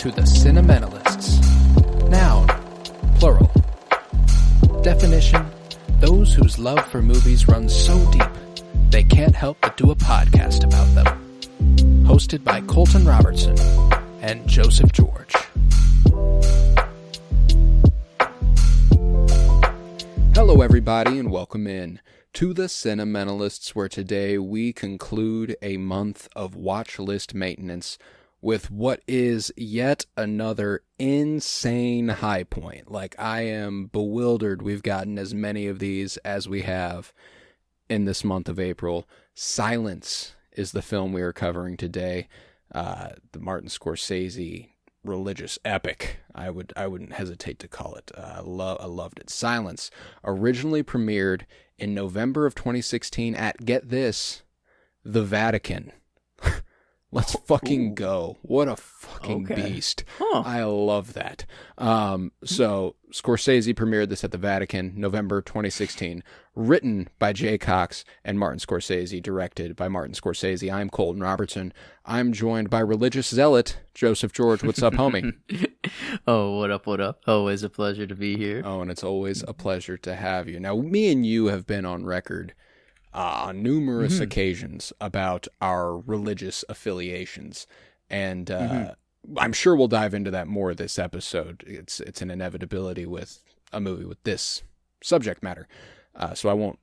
to the Cinementalists. Noun, plural. Definition, those whose love for movies runs so deep, they can't help but do a podcast about them. Hosted by Colton Robertson and Joseph George. Hello everybody and welcome in to the Cinementalists, where today we conclude a month of watch list maintenance with what is yet another insane high point. Like, I am bewildered we've gotten as many of these as we have in this month of April. Silence is the film we are covering today. The Martin Scorsese religious epic, I wouldn't hesitate to call it. I loved it. Silence originally premiered in November of 2016 at, get this, the Vatican. Let's fucking go. What a fucking beast. Huh. I love that. So Scorsese premiered this at the Vatican, November 2016. Written by Jay Cox and Martin Scorsese. Directed by Martin Scorsese. I'm Colton Robertson. I'm joined by religious zealot Joseph George. What's up, homie? Oh, what up, what up? Always a pleasure to be here. Oh, and it's always a pleasure to have you. Now, me and you have been on record on numerous occasions about our religious affiliations, and I'm sure we'll dive into that more this episode. It's an inevitability with a movie with this subject matter, so I won't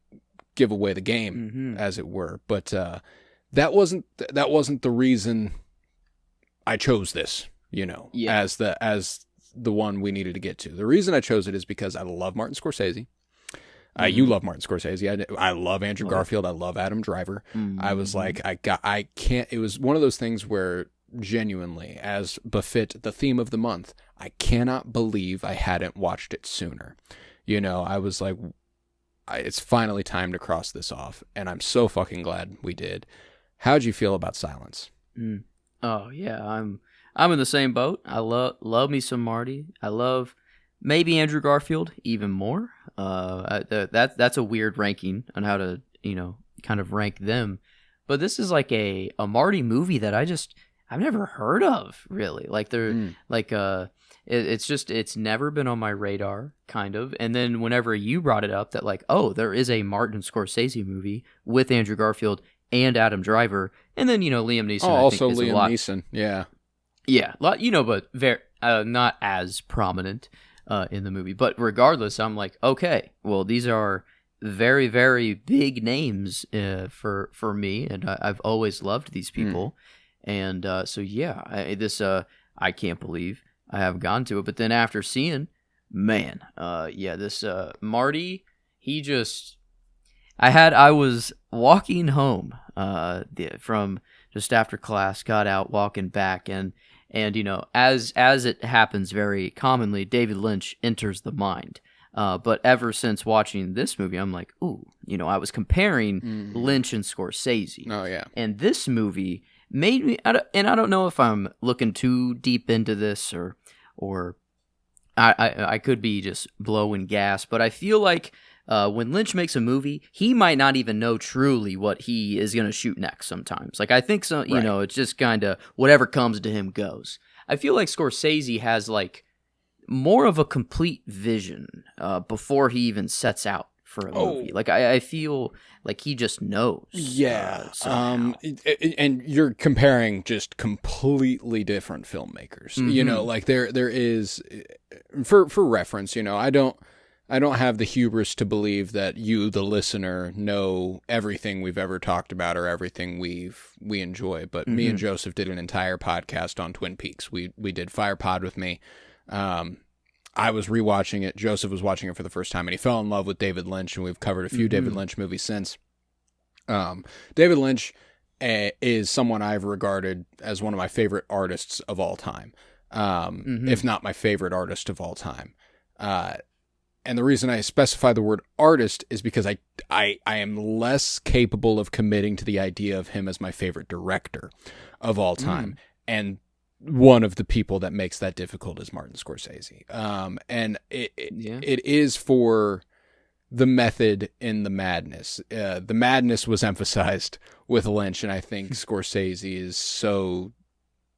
give away the game, as it were. But that wasn't the reason I chose this, as the one we needed to get to. The reason I chose it is because I love Martin Scorsese. You love Martin Scorsese. I love Andrew Garfield. I love Adam Driver. I was like, I can't. It was one of those things where, genuinely, as befit the theme of the month, I cannot believe I hadn't watched it sooner. I was like, it's finally time to cross this off, and I'm so fucking glad we did. How'd you feel about Silence? Oh yeah, I'm in the same boat. I love me some Marty. I love maybe Andrew Garfield even more. That's a weird ranking on how to, kind of rank them. But this is like a Marty movie that I've never heard of, really. Like it's never been on my radar, kind of. And then whenever you brought it up that like, oh, there is a Martin Scorsese movie with Andrew Garfield and Adam Driver, and then, Liam Neeson. Oh, also Liam Neeson. Yeah. Yeah. But very, not as prominent in the movie. But regardless, I'm like, okay, well, these are very, very big names for me, and I've always loved these people. And so, yeah, I can't believe I haven't gone to it. But then after seeing, man, this Marty, I was walking home from just after class, got out, walking back, and as it happens very commonly, David Lynch enters the mind. But ever since watching this movie, I'm like, ooh, I was comparing Lynch and Scorsese. Oh, yeah. And this movie made me, and I don't know if I'm looking too deep into this or I could be just blowing gas, but I feel like when Lynch makes a movie, he might not even know truly what he is going to shoot next sometimes. Like, I think so, it's just kind of whatever comes to him goes. I feel like Scorsese has like more of a complete vision before he even sets out for a movie. Like, I feel like he just knows. Yeah. And you're comparing just completely different filmmakers. Like there is, for reference, I don't have the hubris to believe that you, the listener, know everything we've ever talked about or everything we enjoy. But me and Joseph did an entire podcast on Twin Peaks. We did Fire Pod with me. I was rewatching it. Joseph was watching it for the first time, and he fell in love with David Lynch, and we've covered a few David Lynch movies since. David Lynch is someone I've regarded as one of my favorite artists of all time, if not my favorite artist of all time. And the reason I specify the word artist is because I am less capable of committing to the idea of him as my favorite director of all time. And one of the people that makes that difficult is Martin Scorsese. And it is for the method in the madness. The madness was emphasized with Lynch, and I think Scorsese is so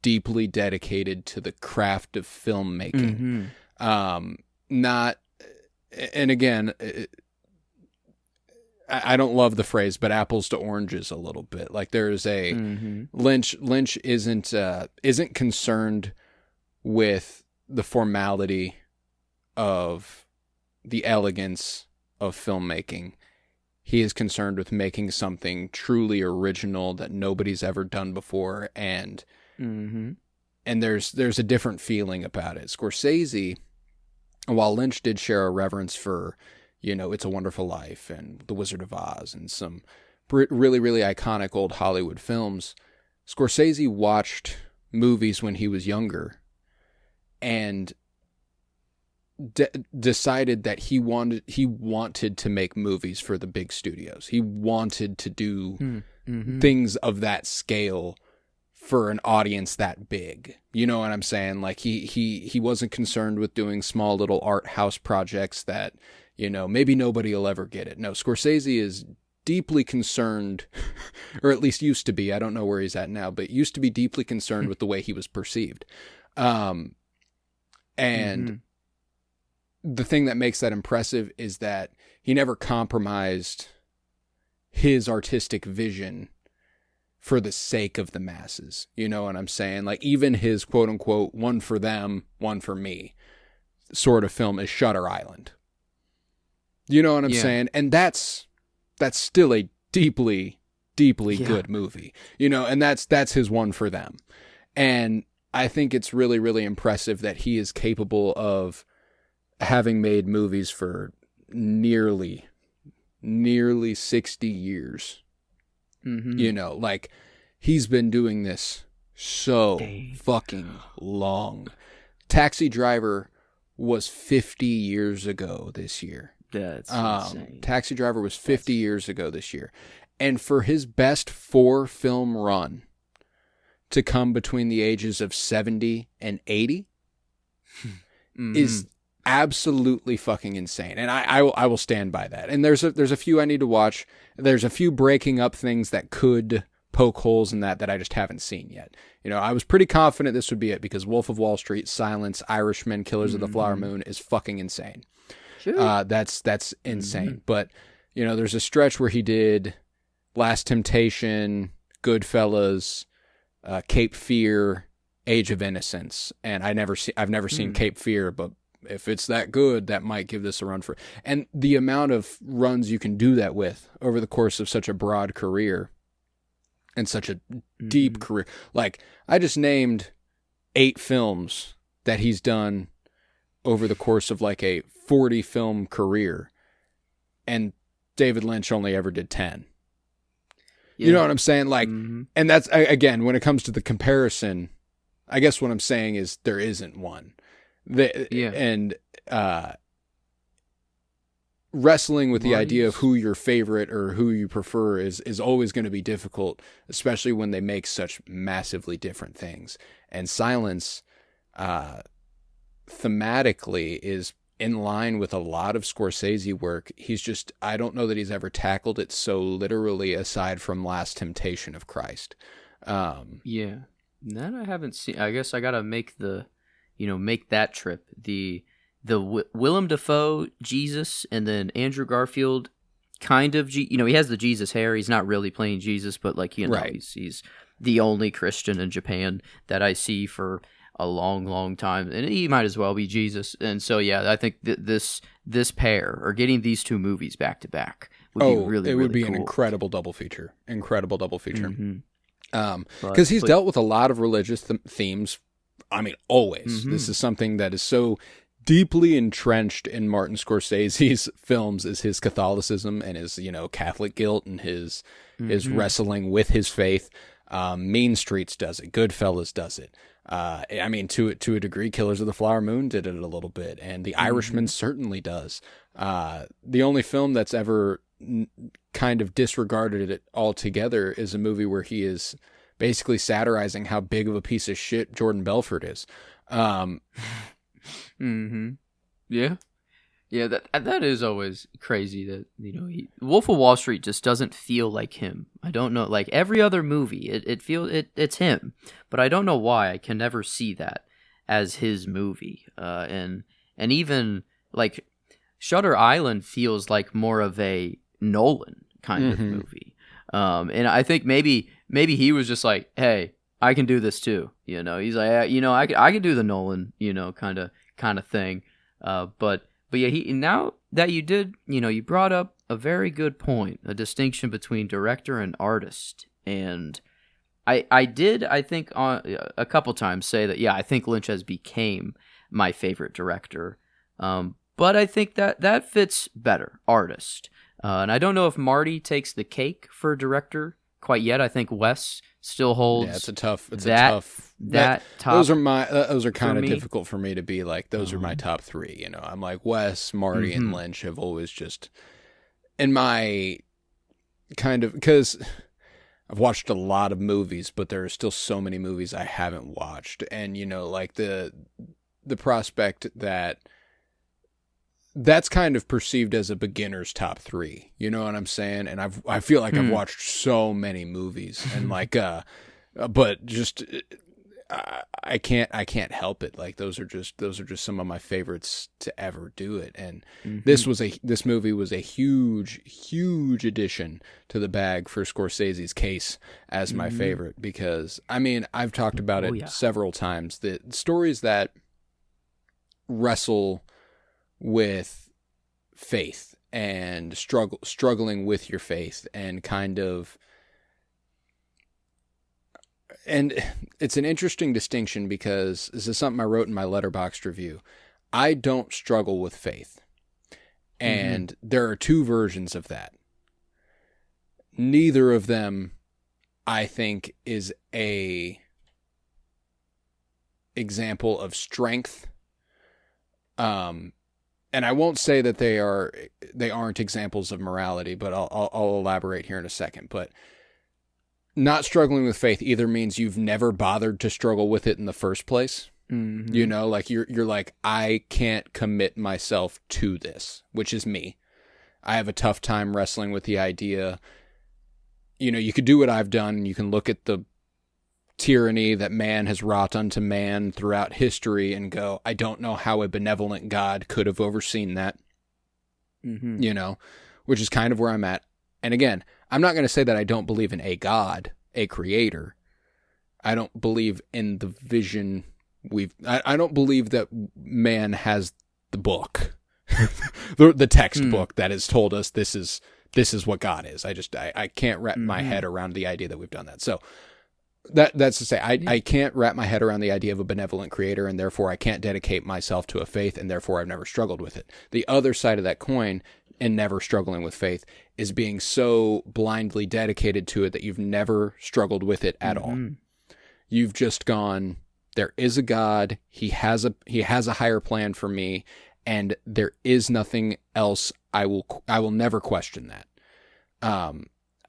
deeply dedicated to the craft of filmmaking. Not, and again, I don't love the phrase, but apples to oranges a little bit. Like there is a Lynch isn't concerned with the formality of the elegance of filmmaking. He is concerned with making something truly original that nobody's ever done before, and there's a different feeling about it. Scorsese, while Lynch did share a reverence for, It's a Wonderful Life and The Wizard of Oz and some really, really iconic old Hollywood films, Scorsese watched movies when he was younger and decided that he wanted to make movies for the big studios. He wanted to do things of that scale for an audience that big. You know what I'm saying? Like he wasn't concerned with doing small little art house projects that, maybe nobody will ever get it. No, Scorsese is deeply concerned, or at least used to be. I don't know where he's at now, but used to be deeply concerned with the way he was perceived. And the thing that makes that impressive is that he never compromised his artistic vision for the sake of the masses. You know what I'm saying? Like even his quote unquote one for them, one for me sort of film is Shutter Island. You know what I'm saying? And that's still a deeply, deeply good movie, and that's his one for them. And I think it's really, really impressive that he is capable of having made movies for nearly 60 years. Like he's been doing this so fucking long. Taxi Driver was 50 years ago this year. That's insane. Taxi Driver was 50 years ago this year. And for his best 4-film run to come between the ages of 70 and 80 is absolutely fucking insane. And I will stand by that. And there's a few I need to watch. There's a few breaking up things that could poke holes in that I just haven't seen yet. I was pretty confident this would be it because Wolf of Wall Street, Silence, Irishman, Killers of the Flower Moon is fucking insane. Sure. That's insane. But, there's a stretch where he did Last Temptation, Goodfellas, Cape Fear, Age of Innocence. And I've never seen Cape Fear, but if it's that good, that might give this a run for. And the amount of runs you can do that with over the course of such a broad career and such a deep career. Like, I just named 8 films that he's done over the course of like a 40 film career, and David Lynch only ever did 10. You know what I'm saying? Like, and that's, again, when it comes to the comparison, I guess what I'm saying is there isn't one. And wrestling with the idea of who your favorite or who you prefer is always going to be difficult, especially when they make such massively different things. And Silence, thematically, is in line with a lot of Scorsese work. I don't know that he's ever tackled it so literally aside from Last Temptation of Christ. That I haven't seen. I guess I got to make make that trip. The Willem Dafoe Jesus, and then Andrew Garfield kind of, he has the Jesus hair. He's not really playing Jesus, but right. he's the only Christian in Japan that I see for a long, long time, and he might as well be Jesus. And so, I think this pair, or getting these 2 movies back to back, would be really, it would be cool. An incredible double feature. Because he's dealt with a lot of religious themes. I mean, always. This is something that is so deeply entrenched in Martin Scorsese's films, is his Catholicism and his, Catholic guilt and his wrestling with his faith. Mean Streets does it. Goodfellas does it. I mean, to a degree, Killers of the Flower Moon did it a little bit, and The Irishman certainly does. The only film that's ever kind of disregarded it altogether is a movie where he is basically satirizing how big of a piece of shit Jordan Belfort is. Yeah. Yeah, that is always crazy that, Wolf of Wall Street just doesn't feel like him. I don't know, like every other movie, it's him, but I don't know why I can never see that as his movie. And even like Shutter Island feels like more of a Nolan kind of movie. And I think maybe he was just like, hey, I can do this too. He's like, I can do the Nolan, kind of thing. But yeah, now that you did, you brought up a very good point, a distinction between director and artist. And I think on a couple times say that, yeah, I think Lynch has became my favorite director. But I think that fits better, artist. And I don't know if Marty takes the cake for director quite yet. I think Wes still holds. Yeah, it's a tough. Top. Those are kind of difficult for me to be like. Those are my top three. I'm like Wes, Marty, and Lynch have always just in my kind of, because I've watched a lot of movies, but there are still so many movies I haven't watched, and like the prospect that. That's kind of perceived as a beginner's top three. You know what I'm saying? And I feel like I've watched so many movies and like, but just, I can't help it. Like those are just some of my favorites to ever do it. And this movie was a huge addition to the bag for Scorsese's case as my favorite, because I mean, I've talked about it several times, the stories that wrestle with faith and struggling with your faith and kind of, and it's an interesting distinction because this is something I wrote in my Letterboxd review. I don't struggle with faith, and there are two versions of that. Neither of them, I think, is a example of strength. And I won't say that they aren't examples of morality, but I'll elaborate here in a second. But not struggling with faith either means you've never bothered to struggle with it in the first place. Like you're like, I can't commit myself to this, which is me. I have a tough time wrestling with the idea. You could do what I've done. You can look at the tyranny that man has wrought unto man throughout history and go, I don't know how a benevolent God could have overseen that, which is kind of where I'm at. And again, I'm not going to say that I don't believe in a God, a creator. I don't believe in the vision I don't believe that man has the book, the textbook that has told us this is what God is. I can't wrap my head around the idea that we've done that. So that's to say, I can't wrap my head around the idea of a benevolent creator, and therefore I can't dedicate myself to a faith, and therefore I've never struggled with it. The other side of that coin, and never struggling with faith, is being so blindly dedicated to it that you've never struggled with it at all. You've just gone, there is a God, he has a higher plan for me, and there is nothing else. I will never question that.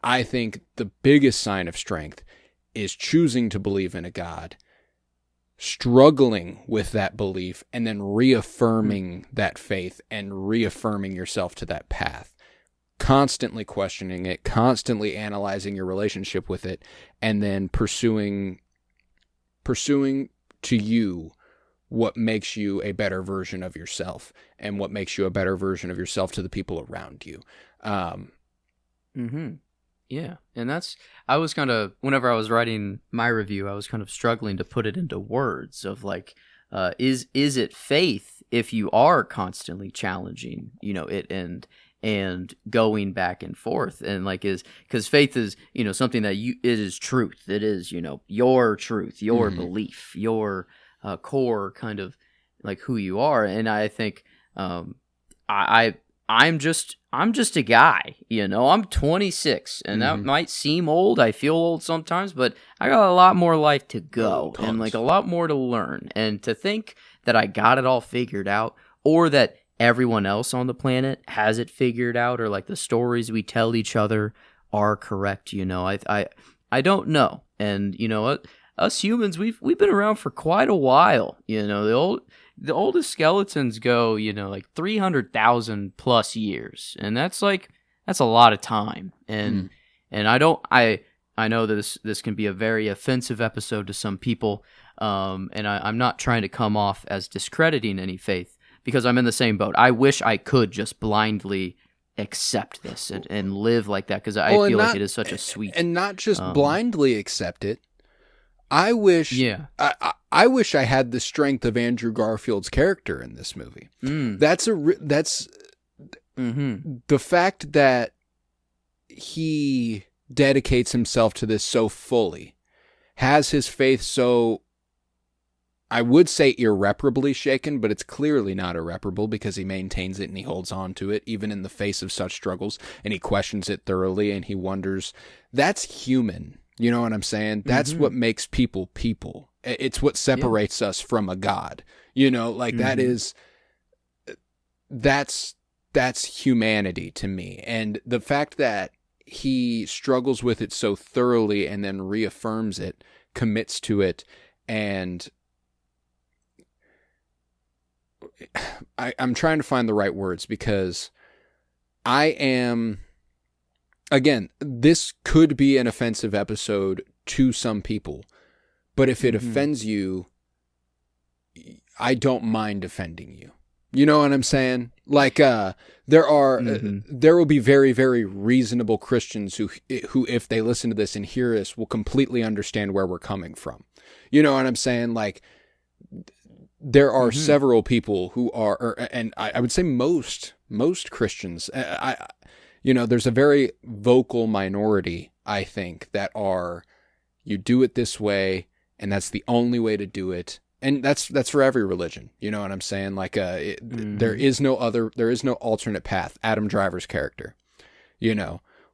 I think the biggest sign of strength is choosing to believe in a God, struggling with that belief, and then reaffirming that faith and reaffirming yourself to that path, constantly questioning it, constantly analyzing your relationship with it, and then pursuing to you what makes you a better version of yourself and what makes you a better version of yourself to the people around you. Yeah, and I was kind of, whenever I was writing my review, I was kind of struggling to put it into words of like, is it faith if you are constantly challenging, it and going back and forth, and like because faith is, something that it is truth. It is, your truth, your belief, your core kind of like who you are. And I think I'm just a guy, I'm 26, and that might seem old. I feel old sometimes, but I got a lot more life to go and like a lot more to learn. And to think that I got it all figured out, or that everyone else on the planet has it figured out, or like the stories we tell each other are correct, I don't know. And us humans, we've been around for quite a while. The the oldest skeletons go, like 300,000 plus years, and that's a lot of time. And I know that this can be a very offensive episode to some people, and I'm not trying to come off as discrediting any faith, because I'm in the same boat. I wish I could just blindly accept this and live like that, because I feel like it is such a sweet... And not just blindly accept it. I wish I wish I had the strength of Andrew Garfield's character in this movie. That's the fact that he dedicates himself to this so fully, has his faith so, I would say, irreparably shaken, but it's clearly not irreparable, because he maintains it and he holds on to it even in the face of such struggles, and he questions it thoroughly, and he wonders. That's human. You know what I'm saying? That's what makes people people. It's what separates us from a God. That's humanity to me. And the fact that he struggles with it so thoroughly and then reaffirms it, commits to it, and I'm trying to find the right words, because again, this could be an offensive episode to some people, but if it offends you, I don't mind offending you. You know what I'm saying? Like, there will be very, very reasonable Christians who, if they listen to this and hear this, will completely understand where we're coming from. You know what I'm saying? Like, there are several people who are, and I would say most Christians, there's a very vocal minority, I think, that are, you do it this way, and that's the only way to do it. And that's for every religion. You know what I'm saying? Like, there is no alternate path. Adam Driver's character,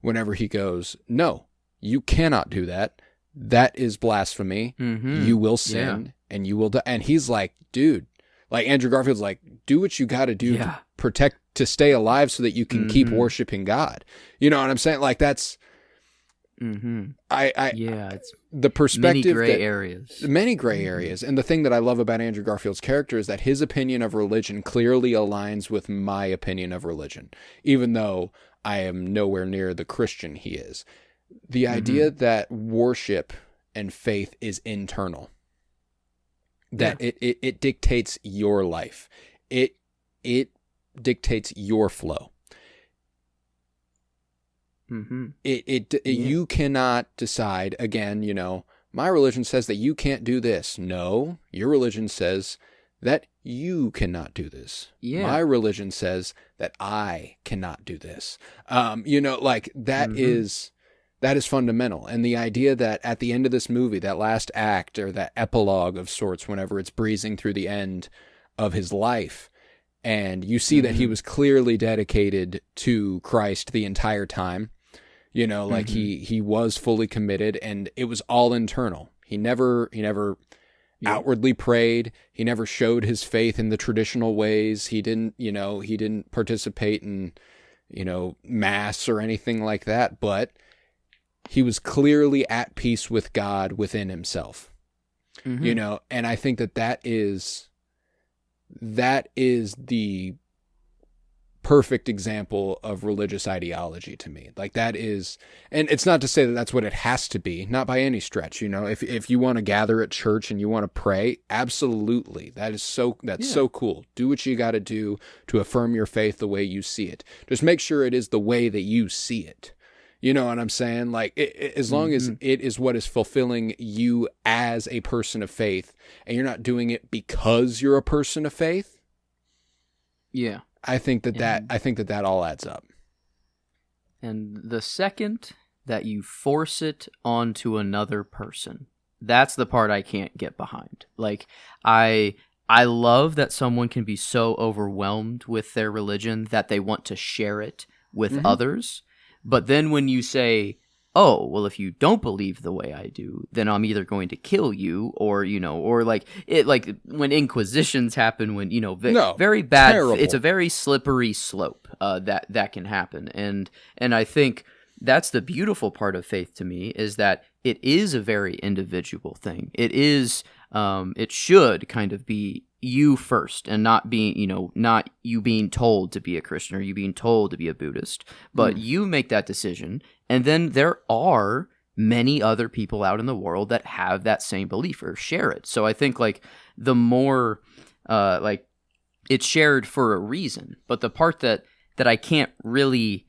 whenever he goes, no, you cannot do that. That is blasphemy. You will sin and you will die. And he's like, dude, like Andrew Garfield's like, do what you got to do to stay alive so that you can keep worshiping God. You know what I'm saying? Like, that's, it's the perspective, many gray areas. And the thing that I love about Andrew Garfield's character is that his opinion of religion clearly aligns with my opinion of religion, even though I am nowhere near the Christian he is. The idea that worship and faith is internal, that it dictates your life. It dictates your flow. You cannot decide, again, my religion says that you can't do this. No, your religion says that you cannot do this. My religion says that I cannot do this. That is fundamental. And the idea that at the end of this movie, that last act, or that epilogue of sorts, whenever it's breezing through the end of his life, and you see that he was clearly dedicated to Christ the entire time, like he was fully committed, and it was all internal. He never outwardly prayed. He never showed his faith in the traditional ways. He didn't participate in, mass or anything like that, but he was clearly at peace with God within himself, and I think that is the perfect example of religious ideology to me. Like, that is, and it's not to say that that's what it has to be, not by any stretch. If you want to gather at church and you want to pray, absolutely. That's so cool. Do what you got to do to affirm your faith the way you see it. Just make sure it is the way that you see it. You know what I'm saying? Like, as long as it is what is fulfilling you as a person of faith, and you're not doing it because you're a person of faith. Yeah. I think that all adds up. And the second that you force it onto another person, that's the part I can't get behind. Like, I love that someone can be so overwhelmed with their religion that they want to share it with others. But then when you say, oh, well, if you don't believe the way I do, then I'm either going to kill you, or, or like when inquisitions happen, when, very bad. Terrible. It's a very slippery slope that can happen. And I think that's the beautiful part of faith to me, is that it is a very individual thing. It is, it should kind of be you first, and not being, not you being told to be a Christian or you being told to be a Buddhist, but you make that decision. And then there are many other people out in the world that have that same belief or share it. So I think like the more like it's shared for a reason, but the part that I can't really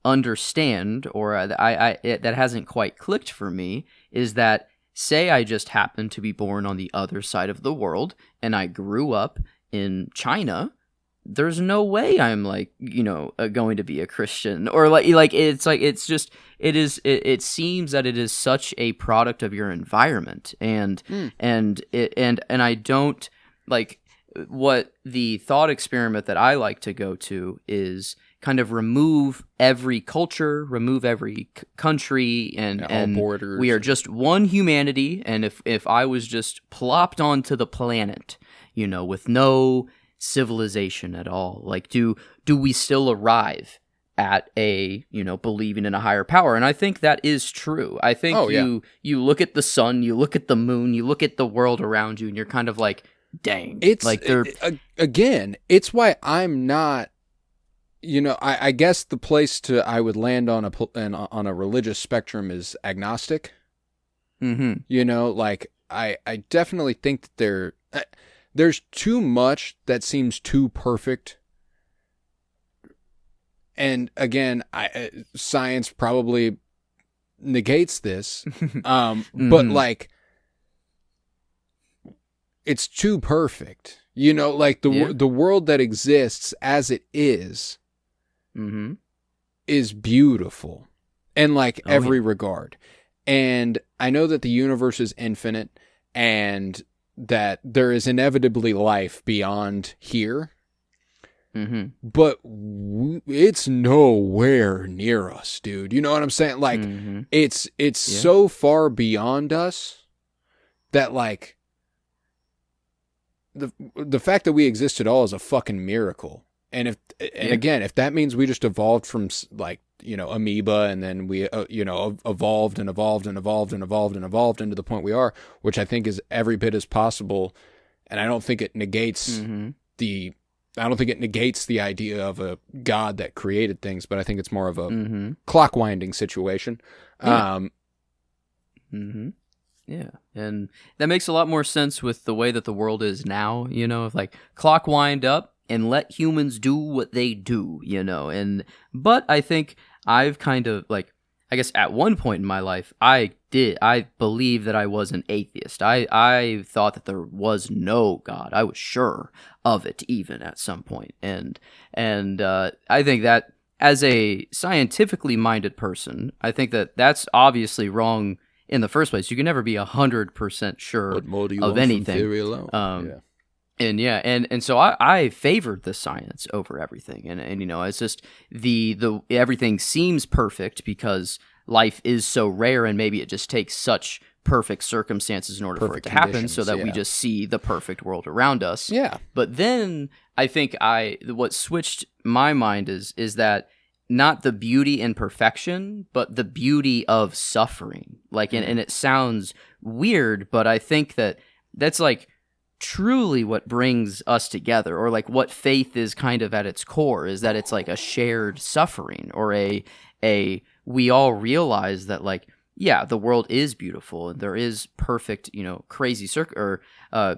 understand, or that hasn't quite clicked for me, is that say I just happened to be born on the other side of the world and I grew up in China, there's no way I'm like, going to be a Christian, or it seems that it is such a product of your environment, and I don't like what the thought experiment that I like to go to is kind of remove every culture, remove every country, and borders. We are just one humanity. And if I was just plopped onto the planet, with no civilization at all, like do we still arrive at a believing in a higher power? And I think that is true. I think you look at the sun, you look at the moon, you look at the world around you, and you're kind of like, dang, it's like they're again, it's why I'm not, I guess the place I would land on a religious spectrum is agnostic. Like I definitely think that there's too much that seems too perfect. And again, science probably negates this. But like, it's too perfect. Like the world that exists as it is beautiful in like every regard. And I know that the universe is infinite and that there is inevitably life beyond here. But it's nowhere near us, dude. You know what I'm saying? Like, it's so far beyond us that like the fact that we exist at all is a fucking miracle. And again, if that means we just evolved from like, amoeba, and then we, evolved and evolved and evolved and evolved and evolved into the point we are, which I think is every bit as possible. And I don't think it negates the idea of a God that created things, but I think it's more of a clock winding situation. Yeah, and that makes a lot more sense with the way that the world is now, like clock wind up and let humans do what they do, but I think I've kind of like, I guess at one point in my life, I believe that I was an atheist. I thought that there was no God. I was sure of it even at some point. And I think that as a scientifically minded person, I think that that's obviously wrong in the first place. You can never be 100% sure of anything. From theory alone? And so I favored the science over everything, and it's just the everything seems perfect because life is so rare, and maybe it just takes such perfect circumstances in order for it to happen, so that we just see the perfect world around us. Yeah. But then I think what switched my mind is that not the beauty in perfection, but the beauty of suffering. Like, and it sounds weird, but I think that's like truly what brings us together, or like what faith is kind of at its core, is that it's like a shared suffering, or we all realize that like, yeah, the world is beautiful and there is perfect, crazy or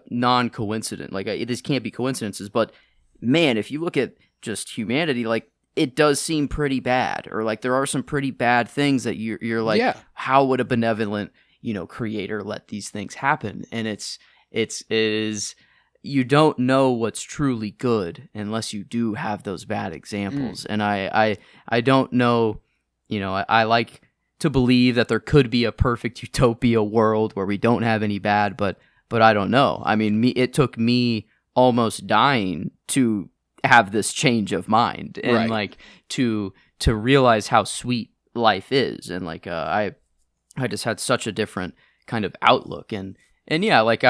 non-coincident. Like this can't be coincidences, but man, if you look at just humanity, like it does seem pretty bad, or like there are some pretty bad things that you're like, how would a benevolent, creator let these things happen? And it is you don't know what's truly good unless you do have those bad examples. And I don't know, I like to believe that there could be a perfect utopia world where we don't have any bad, but I don't know. I mean, it took me almost dying to have this change of mind, and like to realize how sweet life is. And like I just had such a different kind of outlook, and yeah, like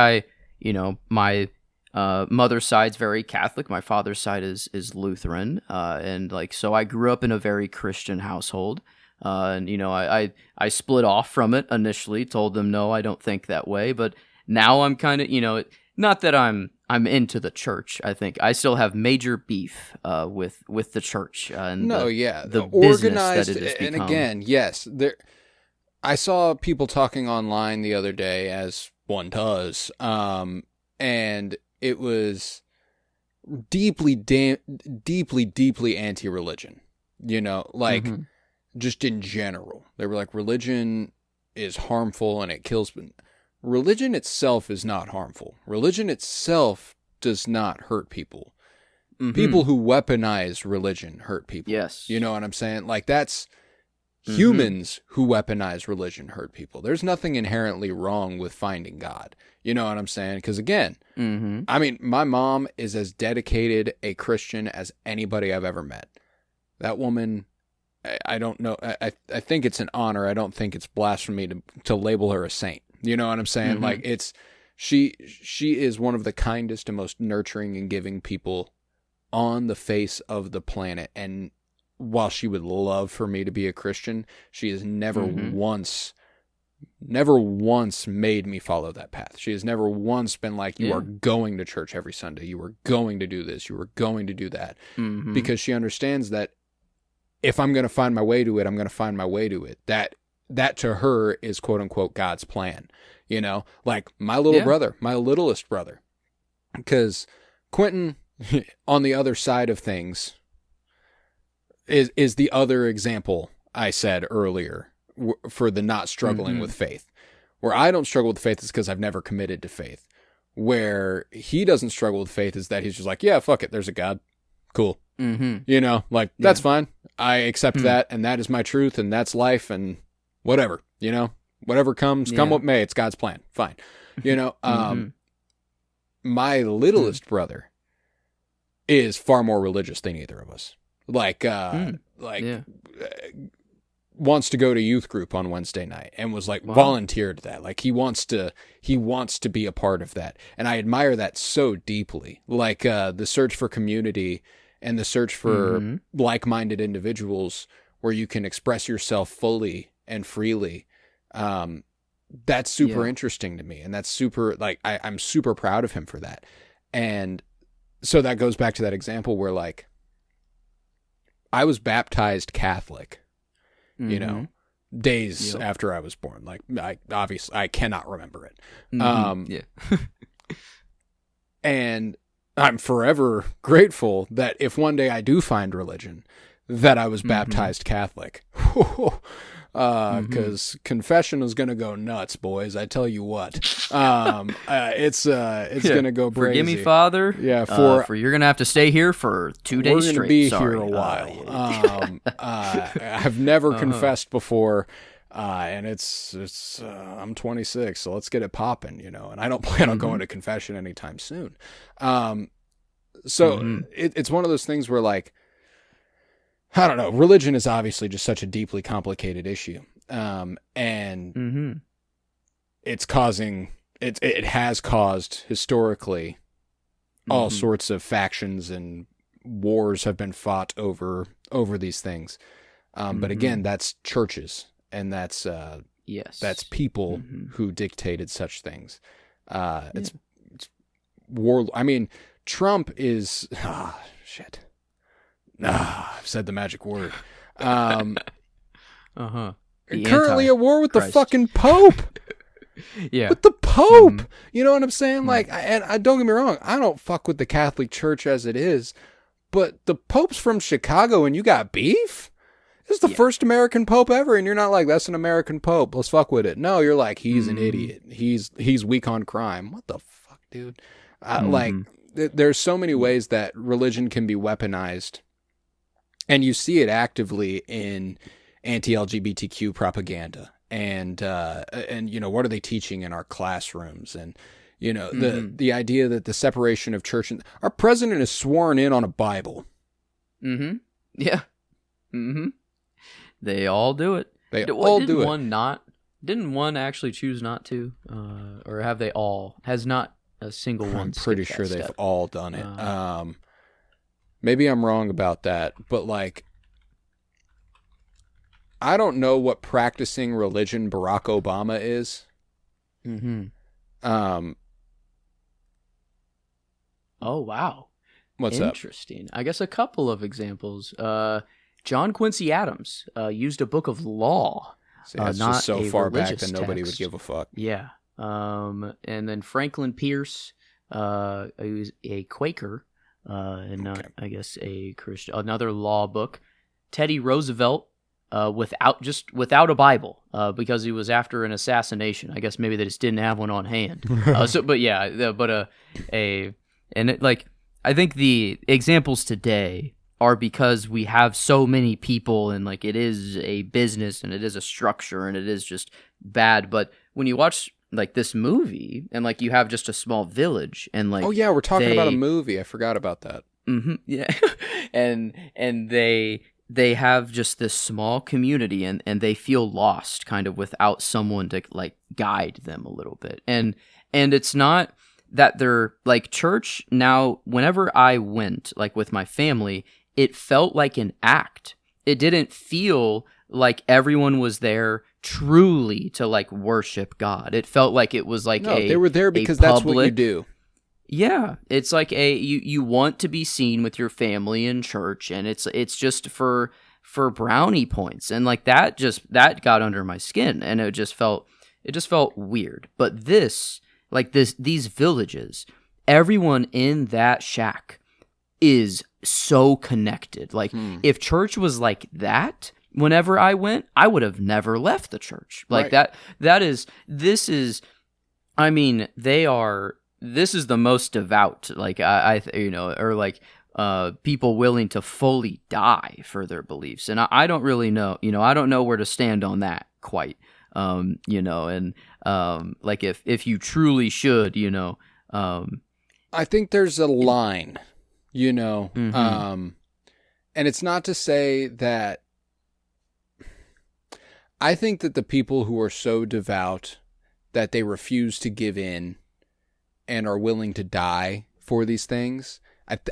my mother's side's very Catholic, my father's side is Lutheran, and like so I grew up in a very Christian household. And I split off from it initially, told them no, I don't think that way, but now I'm kind of, not that I'm I'm into the church. I think I still have major beef with the church and the organized, business that it has and become. again, yes, I saw people talking online the other day, as one does, and it was deeply, deeply anti-religion. Like just in general, they were like, religion is harmful and it kills. Religion itself is not harmful. Religion itself does not hurt people. People who weaponize religion hurt people. Yes. You know what I'm saying? Like, that's humans who weaponize religion hurt people. There's nothing inherently wrong with finding God. You know what I'm saying? Because again, I mean, my mom is as dedicated a Christian as anybody I've ever met. That woman, I don't know. I think it's an honor. I don't think it's blasphemy to label her a saint. You know what I'm saying? Like, she is one of the kindest and most nurturing and giving people on the face of the planet. And while she would love for me to be a Christian, she has never once made me follow that path. She has never once been like, you are going to church every Sunday. You are going to do this. You are going to do that. Because she understands that if I'm going to find my way to it, I'm going to find my way to it. That to her is quote unquote God's plan, like my little brother, my littlest brother, because Quentin on the other side of things is the other example I said earlier for the not struggling with faith. Where I don't struggle with faith is because I've never committed to faith. Where he doesn't struggle with faith is that he's just like, yeah, fuck it. There's a God. Cool. That's fine. I accept that. And that is my truth. And that's life. And whatever, whatever comes, come what may, it's God's plan. Fine. My littlest brother is far more religious than either of us. Wants to go to youth group on Wednesday night and was like volunteered that. Like he wants to be a part of that. And I admire that so deeply. Like the search for community and the search for like-minded individuals where you can express yourself fully and freely. That's super interesting to me. And that's super, like, I'm super proud of him for that. And so that goes back to that example where, like, I was baptized Catholic, days after I was born. Like, I cannot remember it. And I'm forever grateful that if one day I do find religion, that I was baptized Catholic. Because confession is going to go nuts, boys. I tell you what. It's going to go crazy. Forgive me, Father. Yeah, for you're going to have to stay here for 2 days straight. We're going to be here a while. I've never confessed before, and it's I'm 26, so let's get it popping, and I don't plan on going to confession anytime soon. It's one of those things where, like, I don't know. Religion is obviously just such a deeply complicated issue. And it's causing, it has caused historically all sorts of factions and wars have been fought over these things. But again, that's churches and that's people who dictated such things. It's war. I mean, Trump is, shit. I've said the magic word. Currently at war with the fucking Pope. With the Pope. You know what I'm saying? Like, and I don't get me wrong, I don't fuck with the Catholic Church as it is, but the Pope's from Chicago and you got beef? This is the first American Pope ever, and you're not like, that's an American Pope, let's fuck with it. No, you're like, he's an idiot. He's weak on crime. What the fuck, dude? Like, there's so many ways that religion can be weaponized. And you see it actively in anti-LGBTQ propaganda, and what are they teaching in our classrooms, and the idea that the separation of church and our president is sworn in on a Bible. They all do it. Didn't one actually choose not to, or have they all? Has not a single one? I'm pretty sure they've all done it. Maybe I'm wrong about that, but, like, I don't know what practicing religion Barack Obama is. Oh, wow. What's up? Interesting. I guess a couple of examples. John Quincy Adams used a book of law. See, that's not just so a far back religious that nobody would text. give a fuck. Yeah. And then Franklin Pierce, he was a Quaker, and not, I guess, a Christian. Another law book. Teddy Roosevelt, without a Bible, because he was after an assassination. I guess maybe they just didn't have one on hand. I think the examples today are because we have so many people, and like it is a business and it is a structure and it is just bad. But when you watch like this movie and like you have just a small village and like, oh yeah, we're talking about a movie. I forgot about that. Yeah. and they have just this small community and they feel lost kind of without someone to like guide them a little bit. And it's not that they're like church now. Whenever I went like with my family, it felt like an act. It didn't feel like everyone was there truly to like worship God. It felt like it was like they were there because that's what you do. Yeah, it's like you want to be seen with your family in church, and it's just for brownie points, and like that got under my skin, and it just felt weird. But these villages, everyone in that shack is so connected. Like if church was like that, whenever I went, I would have never left the church. Like right. This is the most devout, like people willing to fully die for their beliefs. And I don't really know, I don't know where to stand on that quite, like if you truly should, I think there's a line, Mm-hmm. And it's not to say that I think that the people who are so devout that they refuse to give in and are willing to die for these things,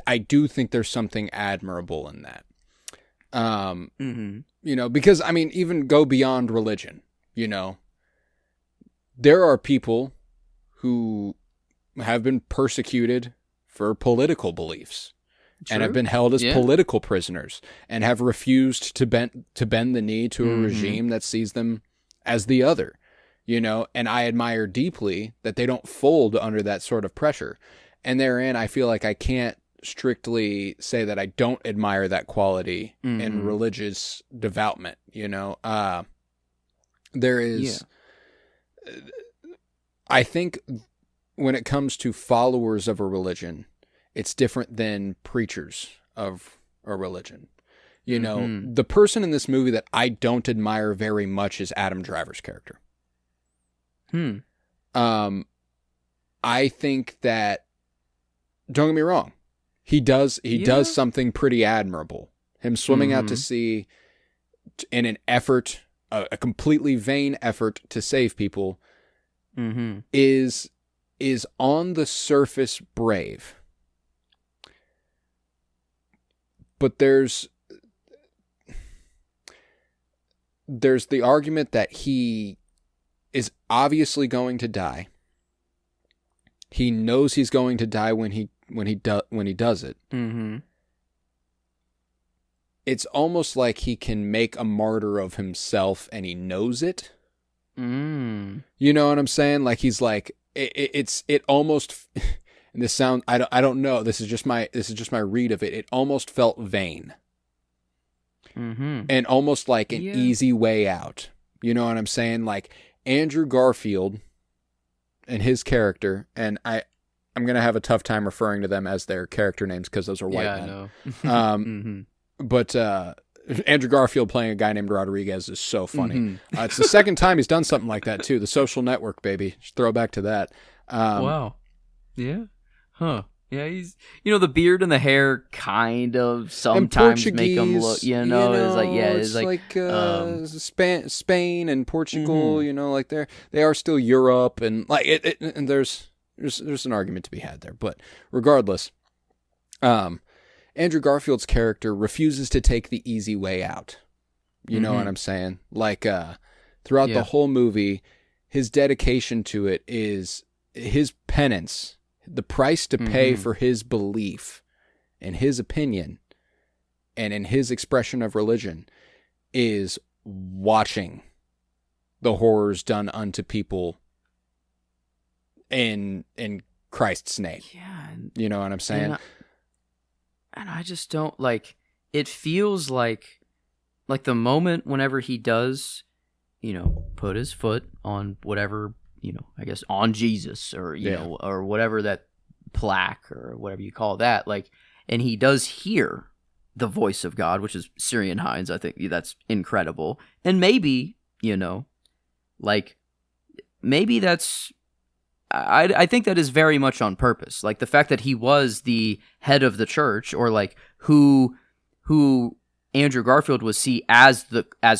I do think there's something admirable in that. Because I mean, even go beyond religion, there are people who have been persecuted for political beliefs. True. And have been held as political prisoners and have refused to bend the knee to a regime that sees them as the other. And I admire deeply that they don't fold under that sort of pressure. And therein, I feel like I can't strictly say that I don't admire that quality in religious devoutment. There is, I think when it comes to followers of a religion, it's different than preachers of a religion. The person in this movie that I don't admire very much is Adam Driver's character. I think that, don't get me wrong, he does something pretty admirable. Him swimming out to sea in an effort, a completely vain effort to save people, is on the surface brave. But there's the argument that he is obviously going to die. He knows he's going to die when he does it. It's almost like he can make a martyr of himself, and he knows it. You know what I'm saying? Like he's like it almost. And this sound, I don't know. This is just my read of it. It almost felt vain, and almost like an easy way out. You know what I'm saying? Like Andrew Garfield and his character, and I'm gonna have a tough time referring to them as their character names because those are white men. I know. But Andrew Garfield playing a guy named Rodriguez is so funny. It's the second time he's done something like that too. The Social Network, baby. Just throw back to that. Wow. Yeah. Huh. Yeah, he's the beard and the hair kind of sometimes make him look, it's like Spain and Portugal, like they are still Europe, and like it and there's an argument to be had there, but regardless, Andrew Garfield's character refuses to take the easy way out. You know what I'm saying? Like throughout the whole movie, his dedication to it is his penance. The price to pay for his belief and his opinion and in his expression of religion is watching the horrors done unto people in Christ's name. Yeah. You know what I'm saying? And I just don't, like, it feels like the moment whenever he does, you know, put his foot on whatever, you know, I guess on Jesus or, you know, or whatever that plaque or whatever you call that, like, and he does hear the voice of God, which is Syrian Hines. I think that's incredible. And maybe, you know, like, maybe that's, I think that is very much on purpose. Like the fact that he was the head of the church, or like who Andrew Garfield was see as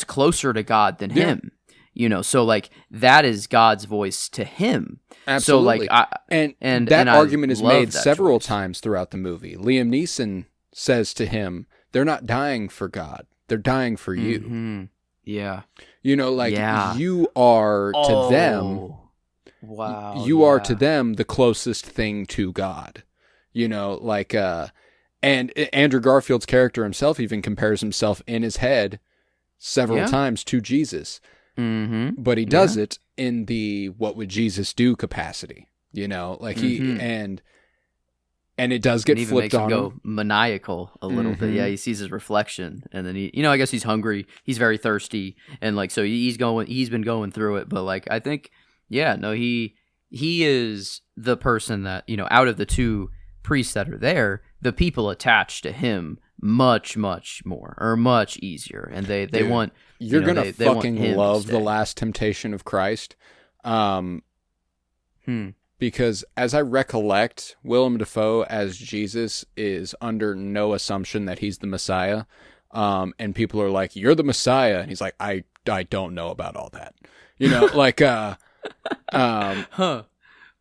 closer to God than him. You know, so like that is God's voice to him. Absolutely. So like, and that argument is made several times throughout the movie. Liam Neeson says to him, "They're not dying for God; they're dying for you." Mm-hmm. Yeah. You know, like you are to them. Wow. You are to them the closest thing to God. You know, like, and Andrew Garfield's character himself even compares himself in his head several times to Jesus. Mm-hmm. But he does it in the "what would Jesus do" capacity. You know, like he and it does get even flipped makes on him go maniacal a little bit. Yeah, he sees his reflection, and then he, you know, I guess he's hungry. He's very thirsty, and like so he's been going through it. But like I think, yeah, no, he is the person that, you know, out of the two priests that are there, the people attached to him much more or much easier, and they Dude, want you're gonna fucking love The Last Temptation of Christ, because as I recollect, Willem Dafoe as Jesus is under no assumption that he's the Messiah, and people are like, "You're the Messiah," and he's like, I don't know about all that," you know, like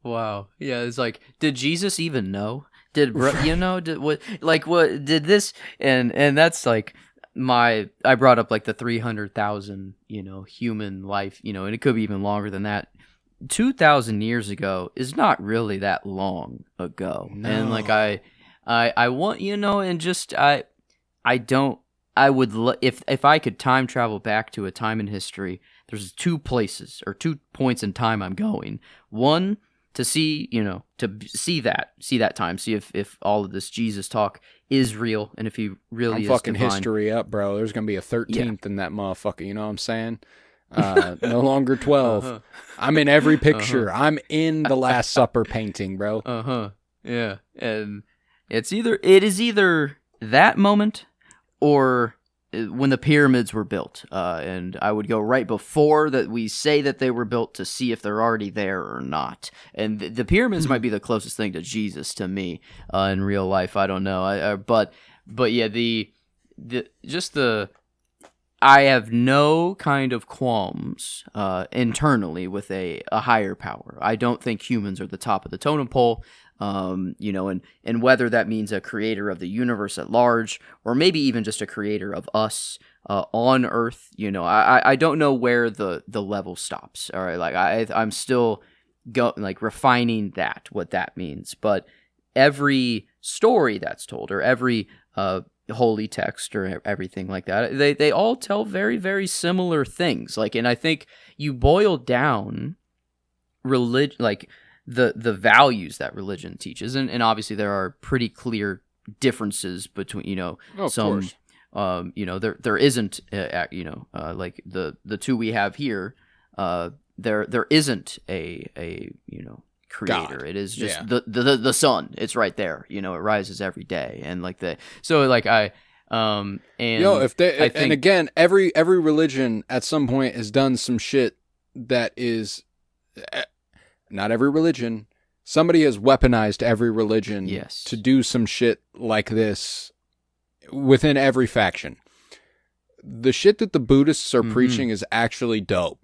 wow, yeah, it's like, did Jesus even know? Did this? And that's like I brought up like the 300,000, you know, human life, you know, and it could be even longer than that. 2,000 years ago is not really that long ago. No. And like I want, you know, and just if I could time travel back to a time in history, there's two places or 2 points in time I'm going. One, to see, you know, to see that time, see if all of this Jesus talk is real, and if he really is fucking divine. History up, bro. There's gonna be a 13th in that motherfucker. You know what I'm saying? No longer 12. I'm in every picture. I'm in the Last Supper painting, bro. Yeah, and it is either that moment or when the pyramids were built, and I would go right before that we say that they were built to see if they're already there or not. And the pyramids might be the closest thing to Jesus to me in real life. I don't know, but yeah, I have no kind of qualms internally with a higher power. I don't think humans are the top of the totem pole. You know, and whether that means a creator of the universe at large, or maybe even just a creator of us on Earth, you know, I don't know where the level stops. All right, like I'm still refining what that means. But every story that's told, or every holy text, or everything like that, they all tell very, very similar things. Like, and I think you boil down religion, like the values that religion teaches, and obviously there are pretty clear differences between, you know, some course. You know, there isn't you know, like the two we have here, there isn't a you know, creator. God. It is just the sun. It's right there, you know, it rises every day, and like so like and if they I think, and again, every religion at some point has done some shit that is not every religion. Somebody has weaponized every religion to do some shit like this within every faction. The shit that the Buddhists are preaching is actually dope.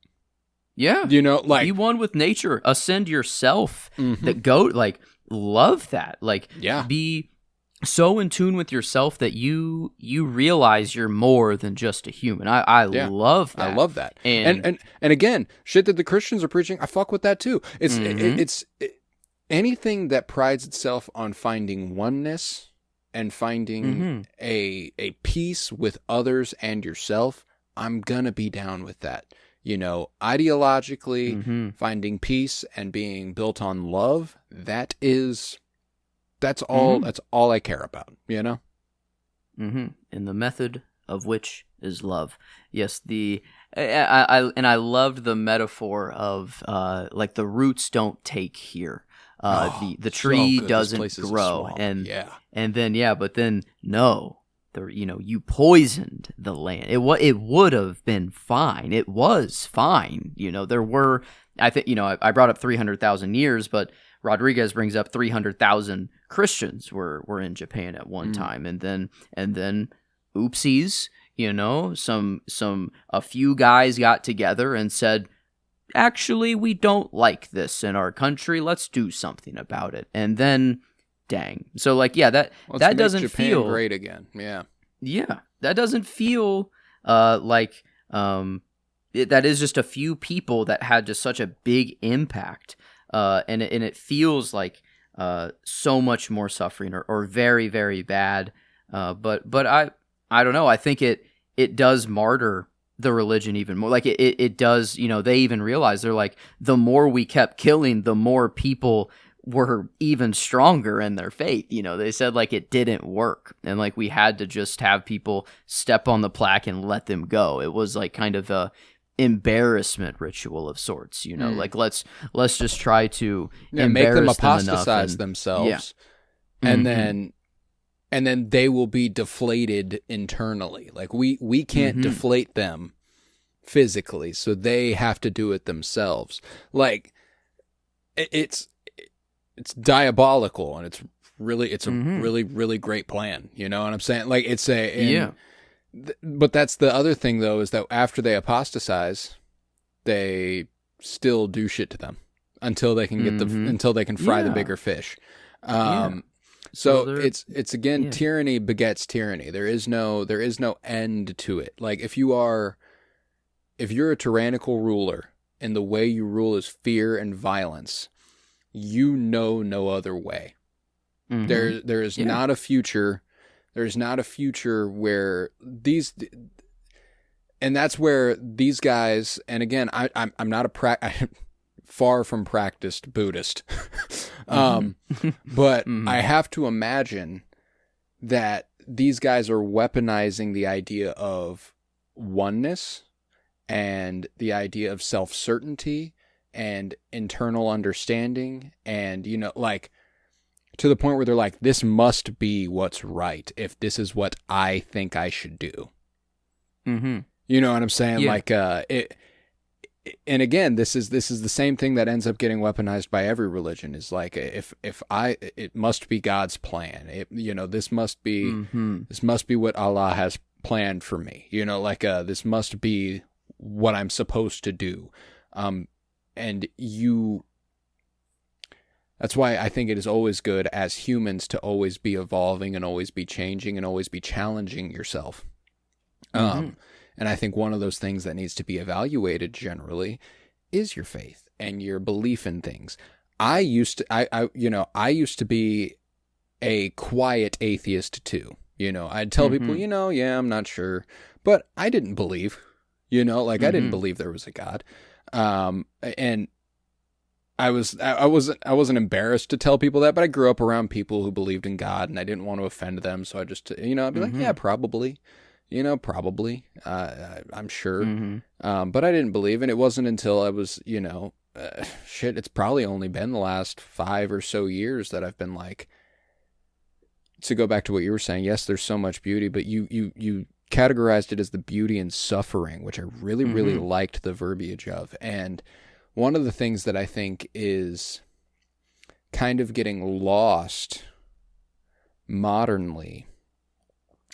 Yeah. You know, like, be one with nature, ascend yourself, that go, like, love that. Like, be so in tune with yourself that you realize you're more than just a human. I love that. I love that. And again, shit that the Christians are preaching, I fuck with that too. It's anything that prides itself on finding oneness and finding a peace with others and yourself, I'm gonna be down with that. Ideologically, finding peace and being built on love, that's all I care about, And the method of which is love. Yes, I loved the metaphor of like the roots don't take here. The tree doesn't grow, and then you poisoned the land. It would have been fine. It was fine. There were, I think, I brought up 300,000 years, but Rodriguez brings up 300,000 Christians were in Japan at one time, and then oopsies, a few guys got together and said, actually, we don't like this in our country. Let's do something about it. And then, dang. So, that doesn't Japan feel great again. Yeah. Yeah, that doesn't feel like that is just a few people that had just such a big impact, and it feels like so much more suffering or very, very bad. But I don't know. I think it does martyr the religion even more. Like it does. They even realize, they're like, the more we kept killing, the more people were even stronger in their faith. They said like it didn't work, and like we had to just have people step on the plaque and let them go. It was like kind of a embarrassment ritual of sorts, like let's just try to make them apostatize enough themselves, and then they will be deflated internally. Like we can't deflate them physically, so they have to do it themselves. Like it's diabolical, and it's a really, really great plan. You know what I'm saying? Like but that's the other thing, though, is that after they apostatize, they still do shit to them until they can get until they can fry the bigger fish. So it's again, tyranny begets tyranny. There is no end to it. Like if you're a tyrannical ruler and the way you rule is fear and violence, no other way. There is not a future. There's not a future where and that's where these guys. And again, I'm not far from practiced Buddhist, but I have to imagine that these guys are weaponizing the idea of oneness and the idea of self-certainty and internal understanding, and to the point where they're like, this must be what's right if this is what I think I should do. You know what I'm saying? Yeah. Like and again, this is the same thing that ends up getting weaponized by every religion, is like, it must be God's plan. This must be what Allah has planned for me. This must be what I'm supposed to do. That's why I think it is always good as humans to always be evolving and always be changing and always be challenging yourself. And I think one of those things that needs to be evaluated generally is your faith and your belief in things. I used to be a quiet atheist too. I'd tell people, I'm not sure, but I didn't believe, I didn't believe there was a God. And I wasn't embarrassed to tell people that, but I grew up around people who believed in God, and I didn't want to offend them. So I just, I'd be like, yeah, probably, probably, I'm sure. But I didn't believe, and it wasn't until I was, it's probably only been the last 5 or so years that I've been like, to go back to what you were saying, yes, there's so much beauty, but you categorized it as the beauty and suffering, which I really, really liked the verbiage of. And one of the things that I think is kind of getting lost modernly,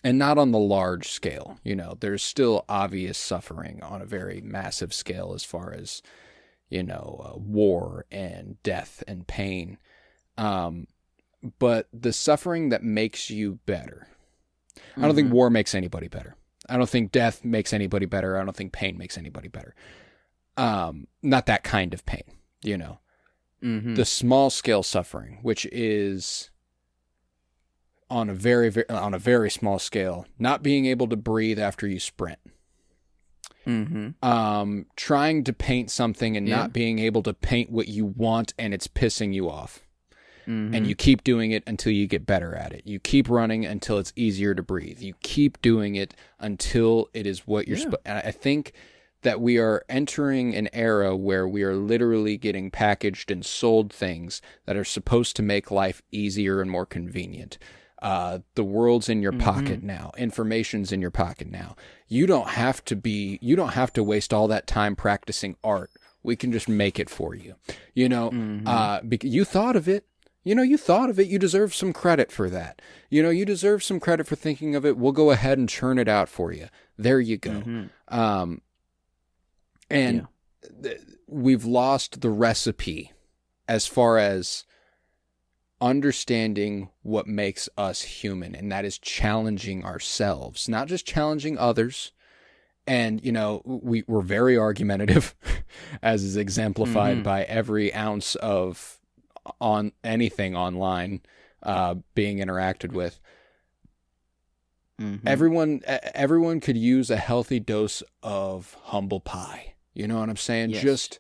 and not on the large scale, there's still obvious suffering on a very massive scale as far as, war and death and pain. But the suffering that makes you better. I don't think war makes anybody better. I don't think death makes anybody better. I don't think pain makes anybody better. Not that kind of pain, the small scale suffering, which is on a very small scale, not being able to breathe after you sprint. Trying to paint something and not being able to paint what you want, and it's pissing you off. And you keep doing it until you get better at it. You keep running until it's easier to breathe. You keep doing it until it is what you're supposed. And I think that we are entering an era where we are literally getting packaged and sold things that are supposed to make life easier and more convenient. The world's in your pocket now. Information's in your pocket now. You don't have to waste all that time practicing art. We can just make it for you. You thought of it. You thought of it. You deserve some credit for that. You deserve some credit for thinking of it. We'll go ahead and churn it out for you. There you go. We've lost the recipe as far as understanding what makes us human, and that is challenging ourselves, not just challenging others. And, we're very argumentative, as is exemplified by every ounce of on anything online being interacted with. Everyone could use a healthy dose of humble pie. You know what I'm saying? Yes. Just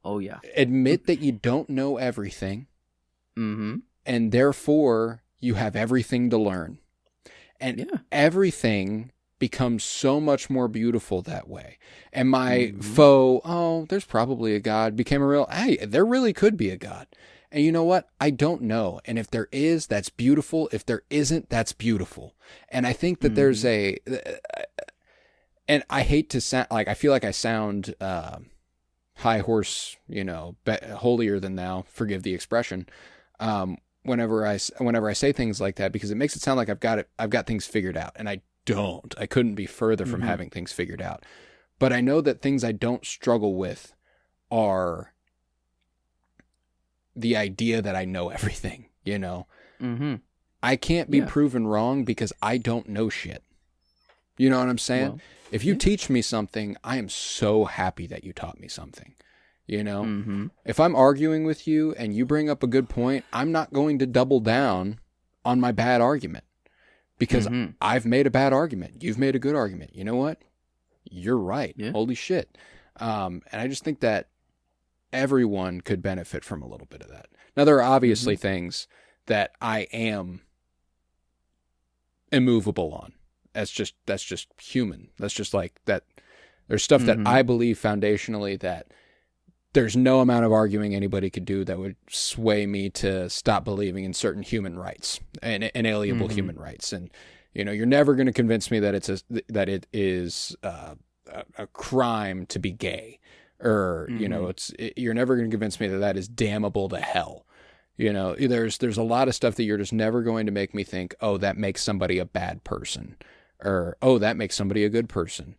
admit that you don't know everything, and therefore you have everything to learn. And everything becomes so much more beautiful that way. And my faux, there's probably a God, became a real, hey, there really could be a God. And you know what? I don't know. And if there is, that's beautiful. If there isn't, that's beautiful. And I think that there's and I hate to sound like, I feel like I sound high horse, holier than thou, forgive the expression, whenever I say things like that, because it makes it sound like I've got things figured out, and I don't. I couldn't be further from having things figured out. But I know that things I don't struggle with are the idea that I know everything, I can't be proven wrong because I don't know shit. You know what I'm saying? Well, if you teach me something, I am so happy that you taught me something. If I'm arguing with you and you bring up a good point, I'm not going to double down on my bad argument because I've made a bad argument. You've made a good argument. You know what? You're right. Yeah. Holy shit. And I just think that everyone could benefit from a little bit of that. Now, there are obviously things that I am immovable on. That's just human. That's just like that. There's stuff that I believe foundationally that there's no amount of arguing anybody could do that would sway me to stop believing in certain human rights and inalienable human rights. And, you're never going to convince me that it is a crime to be gay. Or, you're never going to convince me that is damnable to hell. There's a lot of stuff that you're just never going to make me think, oh, that makes somebody a bad person, or, oh, that makes somebody a good person.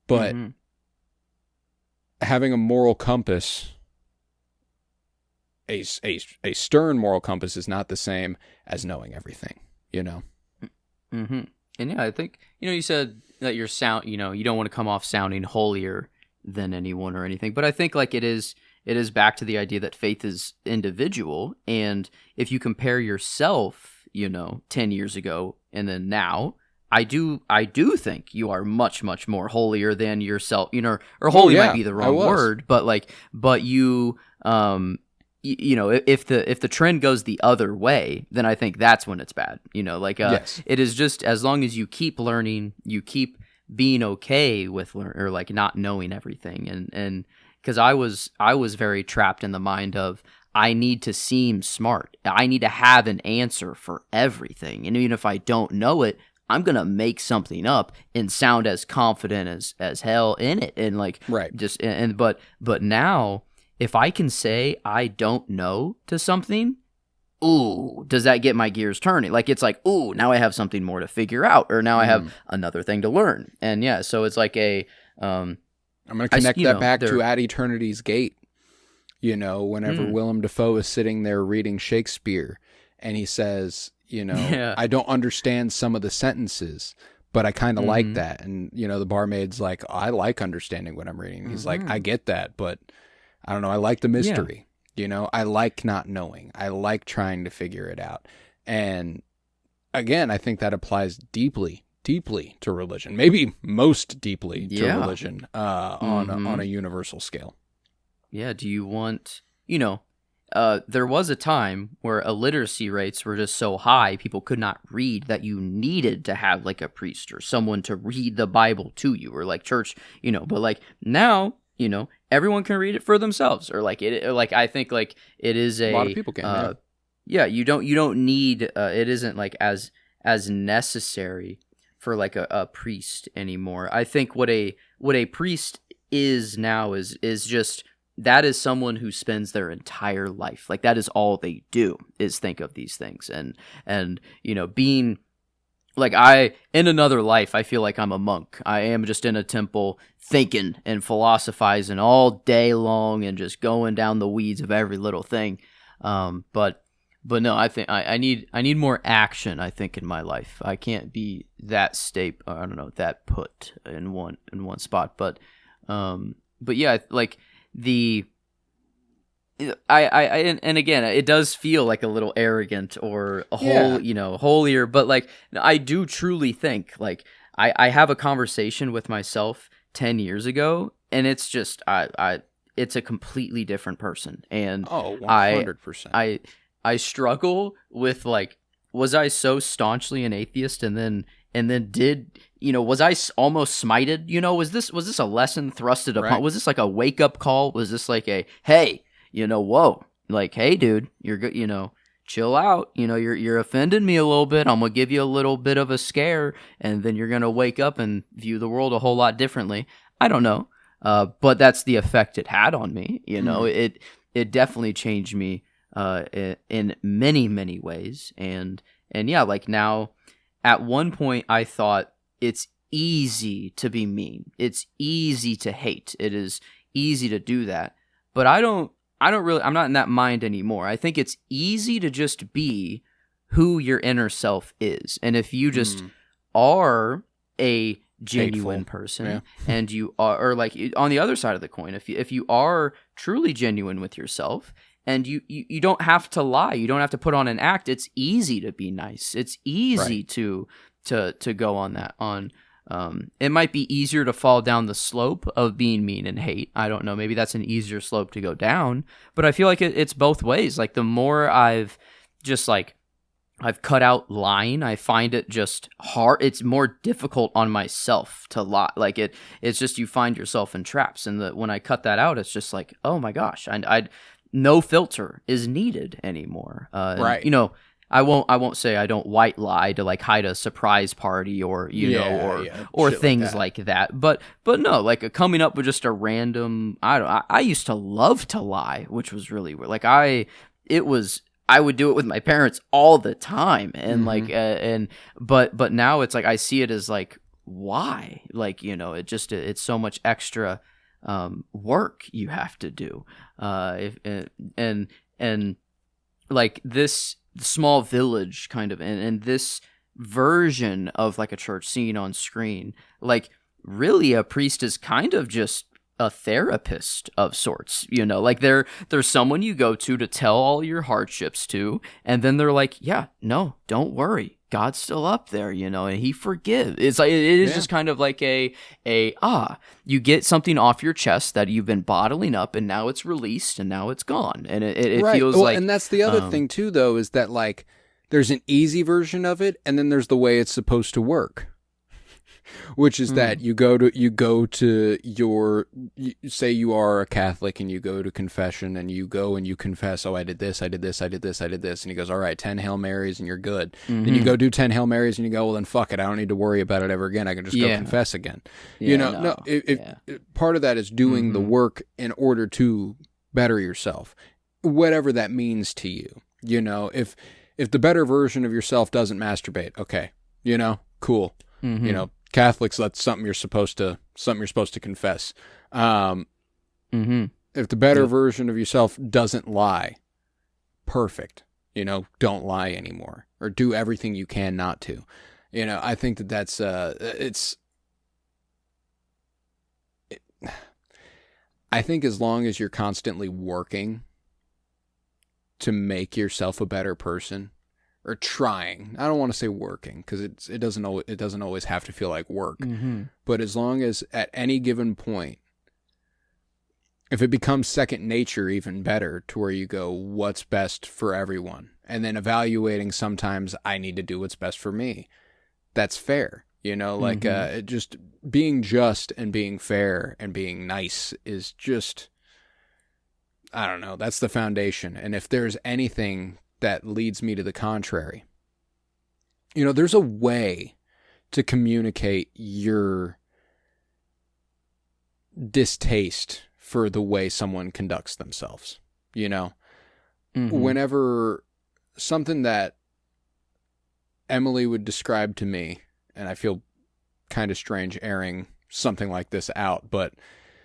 But having a moral compass, a stern moral compass, is not the same as knowing everything, And I think, you said that you don't want to come off sounding holier than anyone or anything, but I think like it is back to the idea that faith is individual, and if you compare yourself 10 years ago and then now, I do think you are much more holier than yourself, or holy might be the wrong word, but you if the trend goes the other way, then I think that's when it's bad. Yes. It is just as long as you keep learning, you keep being okay with or like not knowing everything, and because I was very trapped in the mind of I need to seem smart, I need to have an answer for everything, and even if I don't know it, I'm gonna make something up and sound as confident as hell in it, and but now if I can say I don't know to something, ooh, does that get my gears turning? Like, it's like, ooh, now I have something more to figure out, or now I have another thing to learn. And yeah, so it's like I'm going to connect that back to At Eternity's Gate. Whenever Willem Dafoe is sitting there reading Shakespeare, and he says, I don't understand some of the sentences, but I kind of like that. And, the barmaid's like, I like understanding what I'm reading. He's like, I get that, but I don't know, I like the mystery. I like not knowing. I like trying to figure it out. And again, I think that applies deeply to religion, maybe most deeply to religion on a universal scale. Yeah. Do you want, there was a time where illiteracy rates were just so high, people could not read, that you needed to have like a priest or someone to read the Bible to you, or like church, but like now, everyone can read it for themselves, or like it, like I think like it is a lot of people can. You don't need it isn't like as necessary for like a priest anymore. I think what a priest is now is just, that is someone who spends their entire life, like that is all they do, is think of these things, and being like, in another life, I feel like I'm a monk. I am just in a temple thinking and philosophizing all day long and just going down the weeds of every little thing. But no, I think I need more action, I think, in my life. I can't be that that put in one spot. But yeah, like and again, it does feel like a little arrogant or holier, but like I do truly think, like I have a conversation with myself 10 years ago, and it's just it's a completely different person, and 100%. I struggle with, like, was I so staunchly an atheist, and then was I almost smited? Was this a lesson thrusted upon? Right. Was this like a wake up call? Was this like a, hey, whoa, like, hey, dude, you're good, chill out. You're offending me a little bit. I'm gonna give you a little bit of a scare, and then you're gonna wake up and view the world a whole lot differently. I don't know, but that's the effect it had on me. It definitely changed me in many, many ways. And yeah, like now, at one point I thought it's easy to be mean. It's easy to hate. It is easy to do that. But I'm not in that mind anymore. I think it's easy to just be who your inner self is. And if you just are a genuine person, and you are, or like on the other side of the coin, if you are truly genuine with yourself, and you don't have to lie, you don't have to put on an act, it's easy to be nice. It's easy to go on that. It might be easier to fall down the slope of being mean and hate. I don't know. Maybe that's an easier slope to go down. But I feel like it's both ways. Like the more I've cut out lying, I find it just hard. It's more difficult on myself to lie. Like it's just, you find yourself in traps. And when I cut that out, it's just like, oh my gosh, no filter is needed anymore. Right. I won't say I don't white lie to like hide a surprise party or or things like that. But no, like coming up with just a random, I used to love to lie, which was really weird. Like I would do it with my parents all the time, and but now it's like I see it as like, why? Like, it's so much extra work you have to do, and like this small village kind of, and this version of like a church scene on screen, like really a priest is kind of just a therapist of sorts, like there's someone you go to tell all your hardships to, and then they're like, yeah, no, don't worry, God's still up there, and he forgives. It's like, it is just kind of like you get something off your chest that you've been bottling up, and now it's released, and now it's gone. And it right. feels like, and that's the other thing too, though, is that like, there's an easy version of it, and then there's the way it's supposed to work. Which is that you go to say you are a Catholic, and you go to confession, and you go and you confess, oh, I did this, and he goes, all right, 10 Hail Marys and you're good. Then you go do 10 Hail Marys and you go, well, then fuck it, I don't need to worry about it ever again, I can just go confess again. Part of that is doing the work in order to better yourself, whatever that means to you. If the better version of yourself doesn't masturbate, okay, cool. Catholics, that's something you're supposed to confess. If the better version of yourself doesn't lie, perfect. Don't lie anymore, or do everything you can not to. I think that's I think as long as you're constantly working to make yourself a better person, or trying. I don't want to say working, because it doesn't always have to feel like work. Mm-hmm. But as long as at any given point, if it becomes second nature, even better, to where you go, what's best for everyone? And then evaluating, sometimes I need to do what's best for me. That's fair. Like just being just and being fair and being nice is just, I don't know, that's the foundation. And if there's anything that leads me to the contrary, there's a way to communicate your distaste for the way someone conducts themselves. Whenever something that Emily would describe to me, and I feel kind of strange airing something like this out, but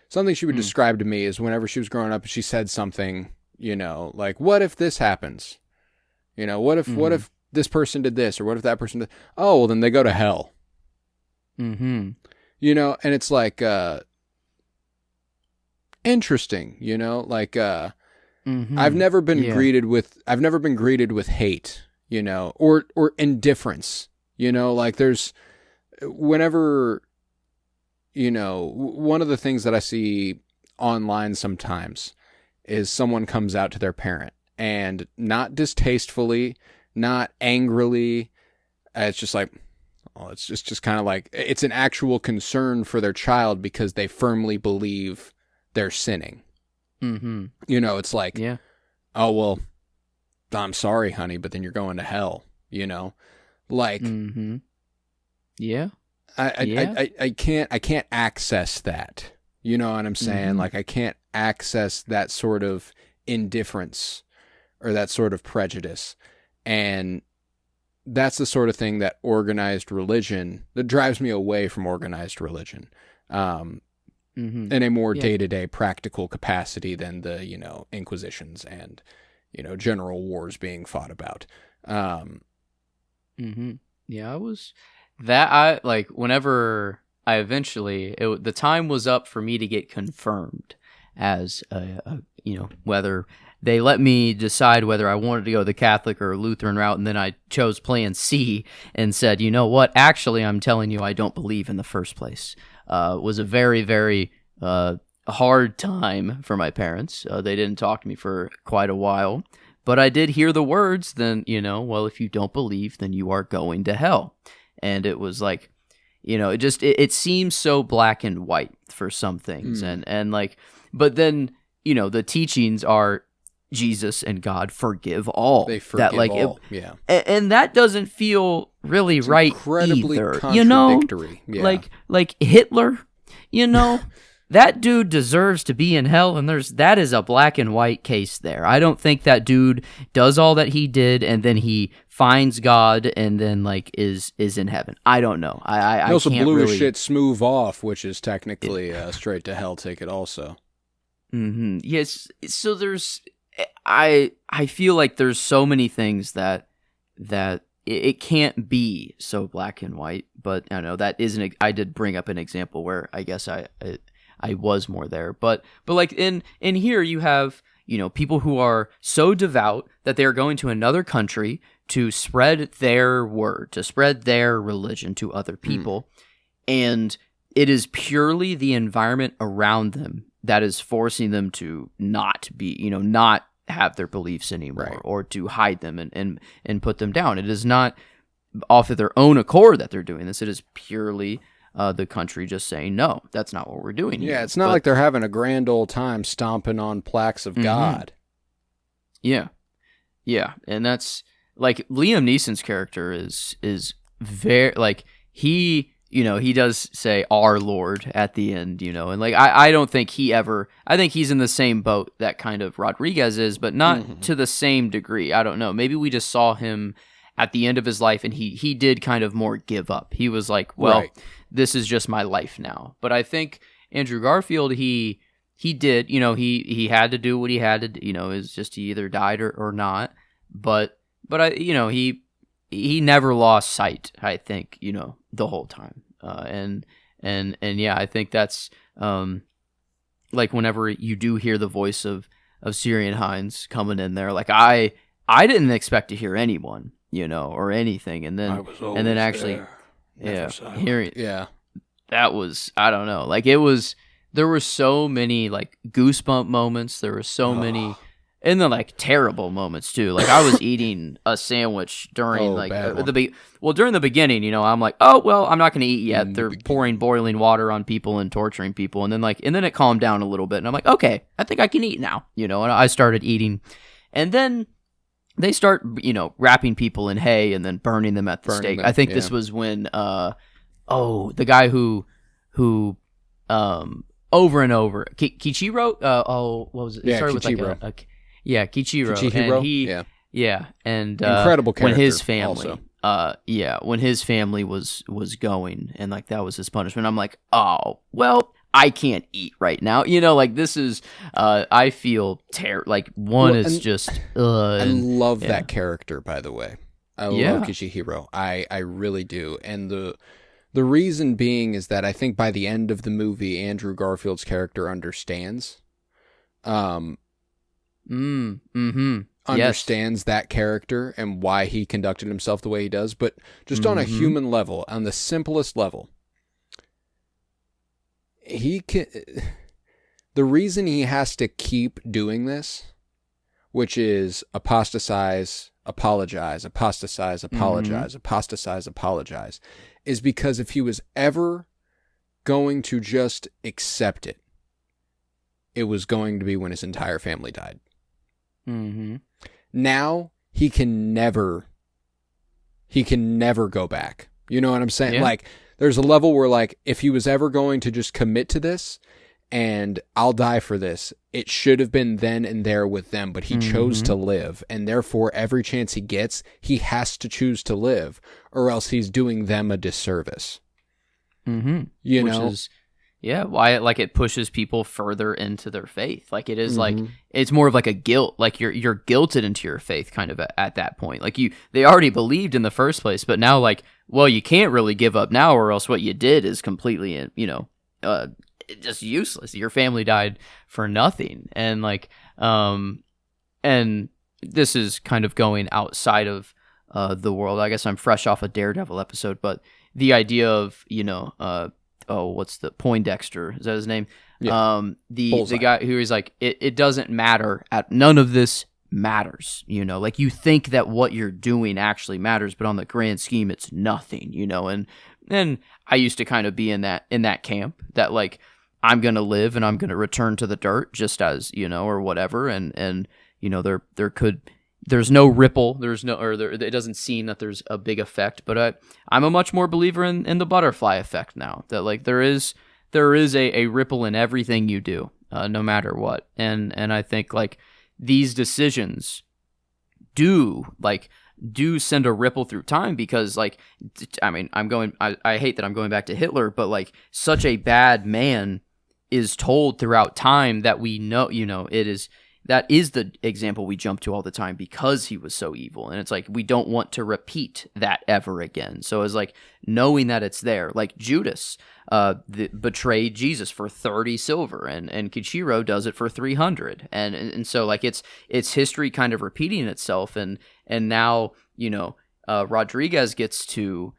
something she would describe to me is whenever she was growing up, she said something, like, what if this happens? What if this person did this, or what if that person did? Oh, well, then they go to hell. Mm-hmm. And it's like, interesting, like, I've never been greeted with hate, or indifference, like there's, whenever, one of the things that I see online sometimes is someone comes out to their parent, and not distastefully, not angrily. It's just like, well, it's just kind of like, it's an actual concern for their child because they firmly believe they're sinning. Mm-hmm. It's like, yeah. Oh, well, I'm sorry, honey, but then you're going to hell, like, mm-hmm. Yeah. I can't access that. You know what I'm saying? Mm-hmm. Like, I can't access that sort of indifference or that sort of prejudice. And that's the sort of thing that drives me away from organized religion. In a more day-to-day practical capacity than the, inquisitions and, general wars being fought about. Yeah, whenever I eventually, the time was up for me to get confirmed as whether they let me decide whether I wanted to go the Catholic or Lutheran route, and then I chose plan C and said, you know what, actually, I'm telling you, I don't believe in the first place. Was a very, very hard time for my parents. They didn't talk to me for quite a while, but I did hear the words, then, well, if you don't believe, then you are going to hell. And it was like, it seems so black and white for some things. And like, but then, the teachings are Jesus and God forgive all. They forgive all. Yeah. And that doesn't feel really it's right incredibly either. Contradictory. Yeah. Like Hitler, that dude deserves to be in hell, and that is a black and white case there. I don't think that dude does all that he did and then he finds God and then like is in heaven. I don't know. I he also can't blew really... his shit smooth off, which is technically a straight to hell ticket also. Mm-hmm. Yes. So I feel like there's so many things that it can't be so black and white, but I know that isn't. I did bring up an example where I guess I was more there, but like in here you have people who are so devout that they are going to another country to spread their word, to spread their religion to other people, and it is purely the environment around them that is forcing them to not be, not have their beliefs anymore, right, or to hide them and put them down. It is not off of their own accord that they're doing this. It is purely the country just saying, no, that's not what we're doing here. Yeah, it's not like they're having a grand old time stomping on plaques of God. Yeah. Yeah, and that's, like, Liam Neeson's character is very, like, he does say our Lord at the end, and like I don't think I think he's in the same boat that kind of Rodriguez is, but not to the same degree. I don't know. Maybe we just saw him at the end of his life and he did kind of more give up. He was like, well, right, this is just my life now. But I think Andrew Garfield, he did, he had to do what he had to do, is just he either died or not. But I, he never lost sight, I think, the whole time. And yeah, I think that's like whenever you do hear the voice of Syrian Hines coming in there. Like I didn't expect to hear anyone, or anything, and then actually, hearing that was, I don't know, like there were so many like goosebump moments. There were so many. And then like terrible moments too. Like I was eating a sandwich during during the beginning, I'm like, oh well, I'm not going to eat yet. They're pouring boiling water on people and torturing people, and then it calmed down a little bit, and I'm like, okay, I think I can eat now, and I started eating, and then they start wrapping people in hay and then burning them at the stake. I think this was when the guy who over and over Kichiro what was it? It started Kichiro. With like Kichiro. Kichiro? And incredible character. When his family, also. When his family was going, and like that was his punishment. I'm like, oh well, I can't eat right now. Like this is, I feel like one is just. I love that character, by the way. I love Kichihiro. I really do, and the reason being is that I think by the end of the movie, Andrew Garfield's character understands. Understands that character and why he conducted himself the way he does, but just on a human level, on the simplest level, the reason he has to keep doing this, which is apostatize, apologize, apostatize, apologize, apostatize, apologize, is because if he was ever going to just accept it, it was going to be when his entire family died. Now he can never go back. You know what I'm saying? Like there's a level where like if he was ever going to just commit to this and I'll die for this, it should have been then and there with them, but he chose to live, and therefore every chance he gets, he has to choose to live, or else he's doing them a disservice. You know? Is, why, like, it pushes people further into their faith. Like, it is like, it's more of like a guilt. Like, you're guilted into your faith kind of at that point. Like, they already believed in the first place, but now, like, well, you can't really give up now, or else what you did is completely, just useless. Your family died for nothing. And, like, and this is kind of going outside of the world. I guess I'm fresh off a Daredevil episode, but the idea of, what's the Poindexter? Is that his name? Yeah. The guy who is like, it doesn't matter. None of this matters. Like you think that what you're doing actually matters, but on the grand scheme, it's nothing. And I used to kind of be in that camp that like I'm gonna live and I'm gonna return to the dirt just as or whatever. And there's no ripple. It doesn't seem that there's a big effect, but I'm a much more believer in the butterfly effect now, that like there is a ripple in everything you do, no matter what. And I think like these decisions do send a ripple through time, because like, I mean, I hate that I'm going back to Hitler, but like such a bad man is told throughout time that we know, that is the example we jump to all the time because he was so evil. And it's like, we don't want to repeat that ever again. So it's like knowing that it's there, like Judas betrayed Jesus for 30 silver and Kichiro does it for 300. And so like it's history kind of repeating itself. And now, Rodriguez gets to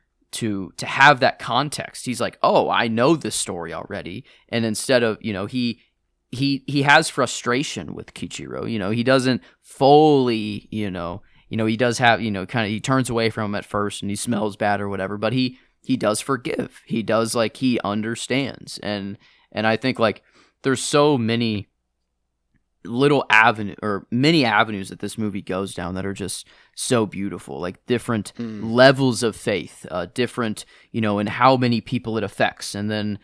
have that context. He's like, oh, I know this story already. And instead of, he has frustration with Kichiro. He doesn't fully, he does have, kind of, he turns away from him at first and he smells bad or whatever, but he does forgive. He does, like, he understands. And I think like there's so many many avenues that this movie goes down that are just so beautiful, like different levels of faith, different, and how many people it affects. And then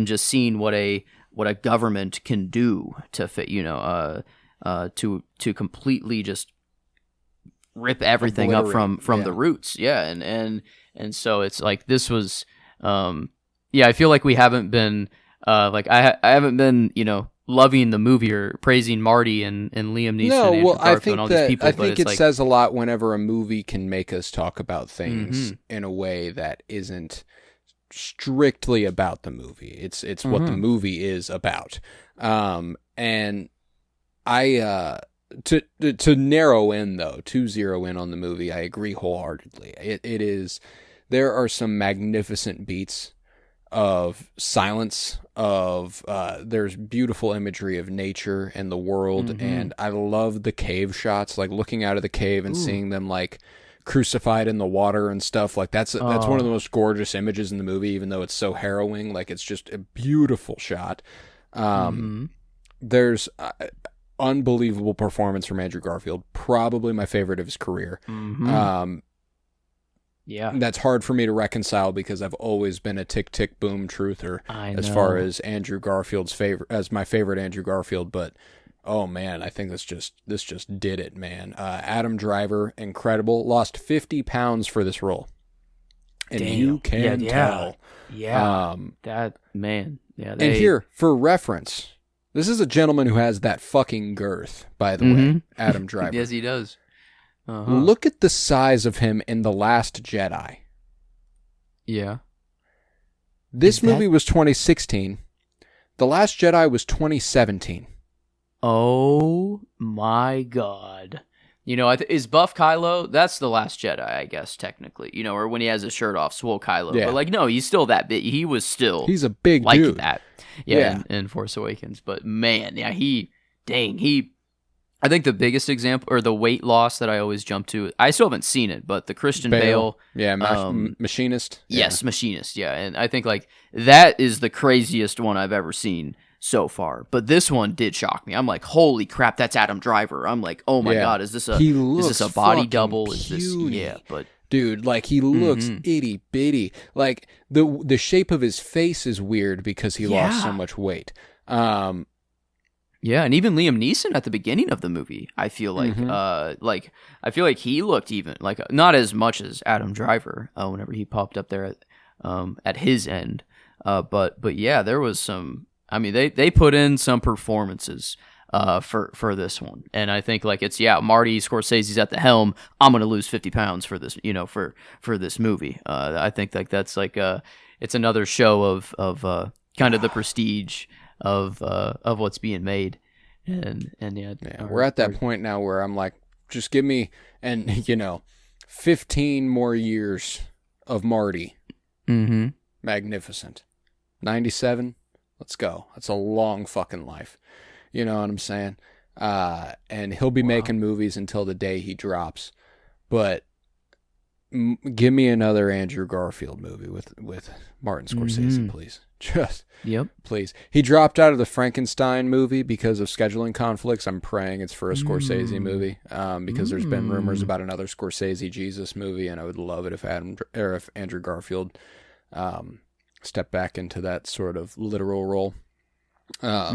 just seeing what a government can do to fit, to completely just rip everything up from the roots. Yeah. And so it's like, this was, I feel like we haven't been, like I haven't been, loving the movie or praising Marty and Liam Neeson and Andrew Garfield and all these people. I think it says a lot whenever a movie can make us talk about things in a way that isn't strictly about the movie. It's what the movie is about. And To narrow in though, to zero in on the movie, I agree wholeheartedly. It is, there are some magnificent beats of silence, of there's beautiful imagery of nature and the world, and I love the cave shots, like looking out of the cave and seeing them like crucified in the water and stuff. Like that's one of the most gorgeous images in the movie, even though it's so harrowing. Like it's just a beautiful shot. There's unbelievable performance from Andrew Garfield, probably my favorite of his career. Yeah, that's hard for me to reconcile because I've always been a Tick Tick Boom truther as far as Andrew Garfield's my favorite Andrew Garfield. But oh man, I think this just did it, man. Adam Driver, incredible. Lost 50 pounds for this role, and you can tell. Yeah, that man. Yeah, and here for reference, this is a gentleman who has that fucking girth. By the way, Adam Driver. Yes, he does. Look at the size of him in The Last Jedi. Yeah. This movie was 2016. The Last Jedi was 2017. Oh my God. You know, is Buff Kylo? That's The Last Jedi, I guess, technically. You know, or when he has his shirt off, swole Kylo. Yeah. But like, no, he's still that big. He was still. He's a big like dude. That. Yeah. In Force Awakens. But man, yeah, I think the biggest example, or the weight loss that I always jump to, I still haven't seen it, but the Christian Bale. Yeah, Machinist. Yeah. Yes, Machinist, yeah. And I think like that is the craziest one I've ever seen so far. But this one did shock me. I'm like, holy crap, that's Adam Driver. I'm like, oh my God, is this a body double? Is this, but dude, like he looks itty bitty. Like the shape of his face is weird because he lost so much weight. Yeah, and even Liam Neeson at the beginning of the movie, I feel like, I feel like he looked even like not as much as Adam Driver whenever he popped up there at his end, but yeah, there was some. I mean, they put in some performances for this one, and I think like it's Marty Scorsese's at the helm. I'm gonna lose 50 pounds for this, for this movie. I think like that's like it's another show of kind of the prestige of what's being made, and we're at that point now where I'm like, just give me 15 more years of Marty. Magnificent. 97, let's go. That's a long fucking life, you know what I'm saying? And he'll be making movies until the day he drops, but give me another Andrew Garfield movie with Martin Scorsese, please. Just please. He dropped out of the Frankenstein movie because of scheduling conflicts. I'm praying it's for a Scorsese movie, because there's been rumors about another Scorsese Jesus movie, and I would love it if Andrew Garfield stepped back into that sort of literal role. I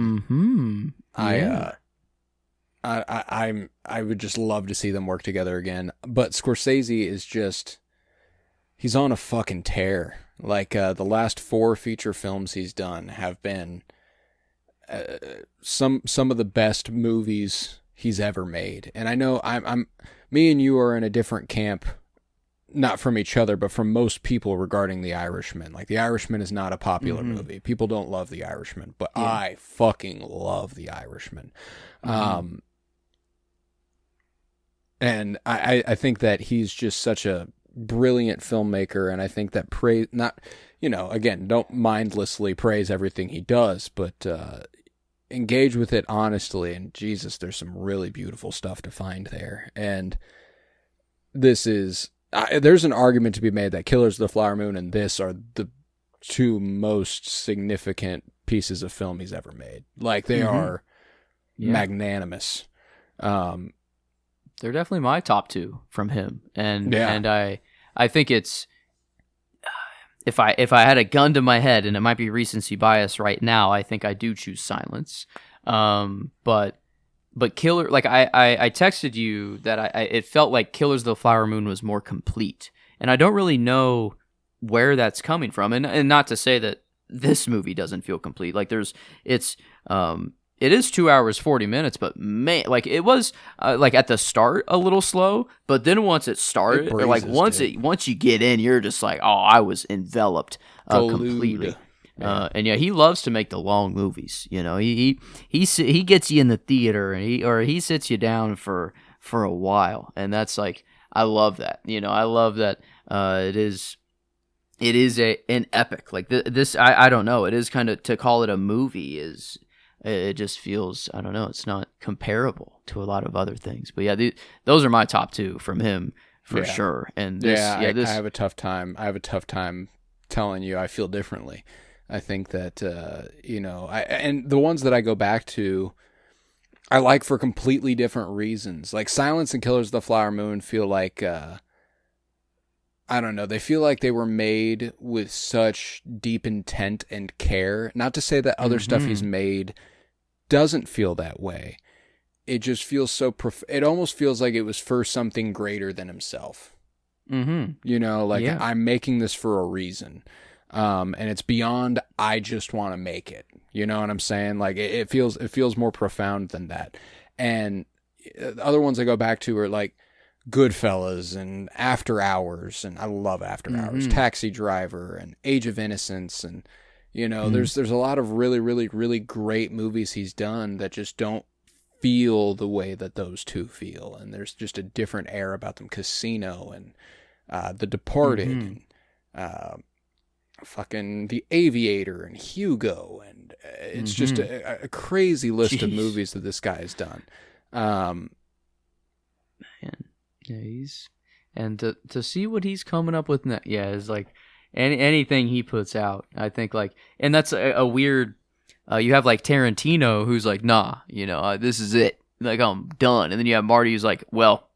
would just love to see them work together again. But Scorsese is just, he's on a fucking tear. Like the last 4 feature films he's done have been some of the best movies he's ever made. And I know me and you are in a different camp, not from each other, but from most people regarding The Irishman. Like The Irishman is not a popular movie. People don't love The Irishman, but I fucking love The Irishman. And I think that he's just such a brilliant filmmaker, and I think that don't mindlessly praise everything he does, but engage with it honestly, and Jesus, there's some really beautiful stuff to find there. And this is, there's an argument to be made that Killers of the Flower Moon and this are the 2 most significant pieces of film he's ever made. Like they are magnanimous. They're definitely my top 2 from him, and I think it's if I had a gun to my head, and it might be recency bias right now, I think I do choose Silence. But Killer, like I texted you that it felt like Killers of the Flower Moon was more complete, and I don't really know where that's coming from, and not to say that this movie doesn't feel complete. Like it is 2 hours 40 minutes, but man, like it was like at the start a little slow, but then once it started, once you get in, you're just like, oh, I was enveloped completely. And yeah, he loves to make the long movies. You know, he gets you in the theater, and he sits you down for a while, and that's like, I love that. You know, I love that. It is an epic. Like this, I don't know. It is kind of, to call it a movie is, it just feels, I don't know. It's not comparable to a lot of other things. But yeah, those are my top two from him for sure. And this, I have a tough time. I have a tough time telling you I feel differently. I think that and the ones that I go back to, I like for completely different reasons. Like Silence and Killers of the Flower Moon feel like I don't know. They feel like they were made with such deep intent and care. Not to say that other stuff he's made doesn't feel that way. It just feels so it almost feels like it was for something greater than himself. You know, like, I'm making this for a reason. And it's beyond, I just want to make it. You know what I'm saying? Like, it feels more profound than that. And the other ones I go back to are like Goodfellas and After Hours, and I love After Hours, Taxi Driver and Age of Innocence, and you know, there's a lot of really, really, really great movies he's done that just don't feel the way that those two feel, and there's just a different air about them. Casino and The Departed, and fucking The Aviator and Hugo, and it's just a crazy list of movies that this guy has done. Man. Yeah, and to see what he's coming up with now, is like anything he puts out, I think, like, and that's a weird. You have like Tarantino, who's like, nah, you know, this is it, like, I'm done, and then you have Marty, who's like, well,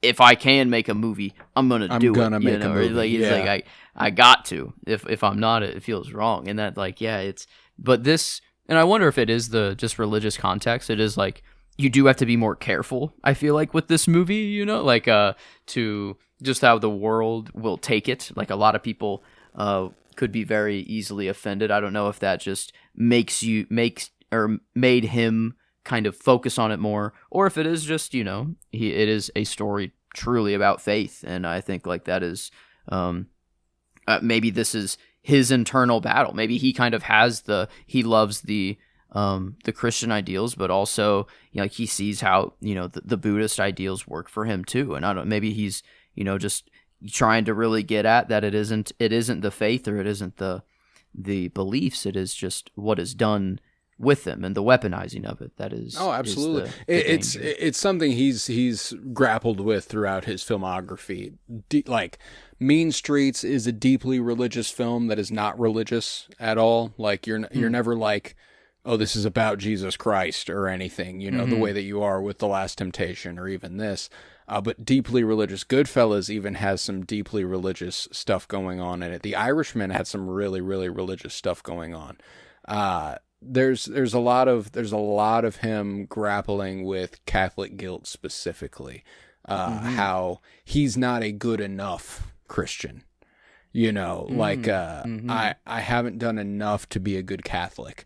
if I can make a movie, I'm gonna make a movie. Like, he's like, I got to. If I'm not, it feels wrong, and that, like, but this, and I wonder if it is the just religious context. It is like, you do have to be more careful, I feel like, with this movie, you know, like, to just how the world will take it. Like, a lot of people could be very easily offended. I don't know if that just made him kind of focus on it more, or if it is just, you know, it is a story truly about faith. And I think, like, that is, maybe this is his internal battle. Maybe he kind of has he loves the Christian ideals, but also, you know, like, he sees how, you know, the Buddhist ideals work for him too. And maybe he's, you know, just trying to really get at that. It isn't the faith, or it isn't the beliefs. It is just what is done with them and the weaponizing of it. That is, absolutely. It's it's something he's grappled with throughout his filmography. Like, Mean Streets is a deeply religious film that is not religious at all. Like, you're never like, oh, this is about Jesus Christ or anything, you know, the way that you are with The Last Temptation or even this, but deeply religious. Goodfellas even has some deeply religious stuff going on in it. The Irishman had some really, really religious stuff going on. There's a lot of him grappling with Catholic guilt specifically, how he's not a good enough Christian, you know, like, I haven't done enough to be a good Catholic.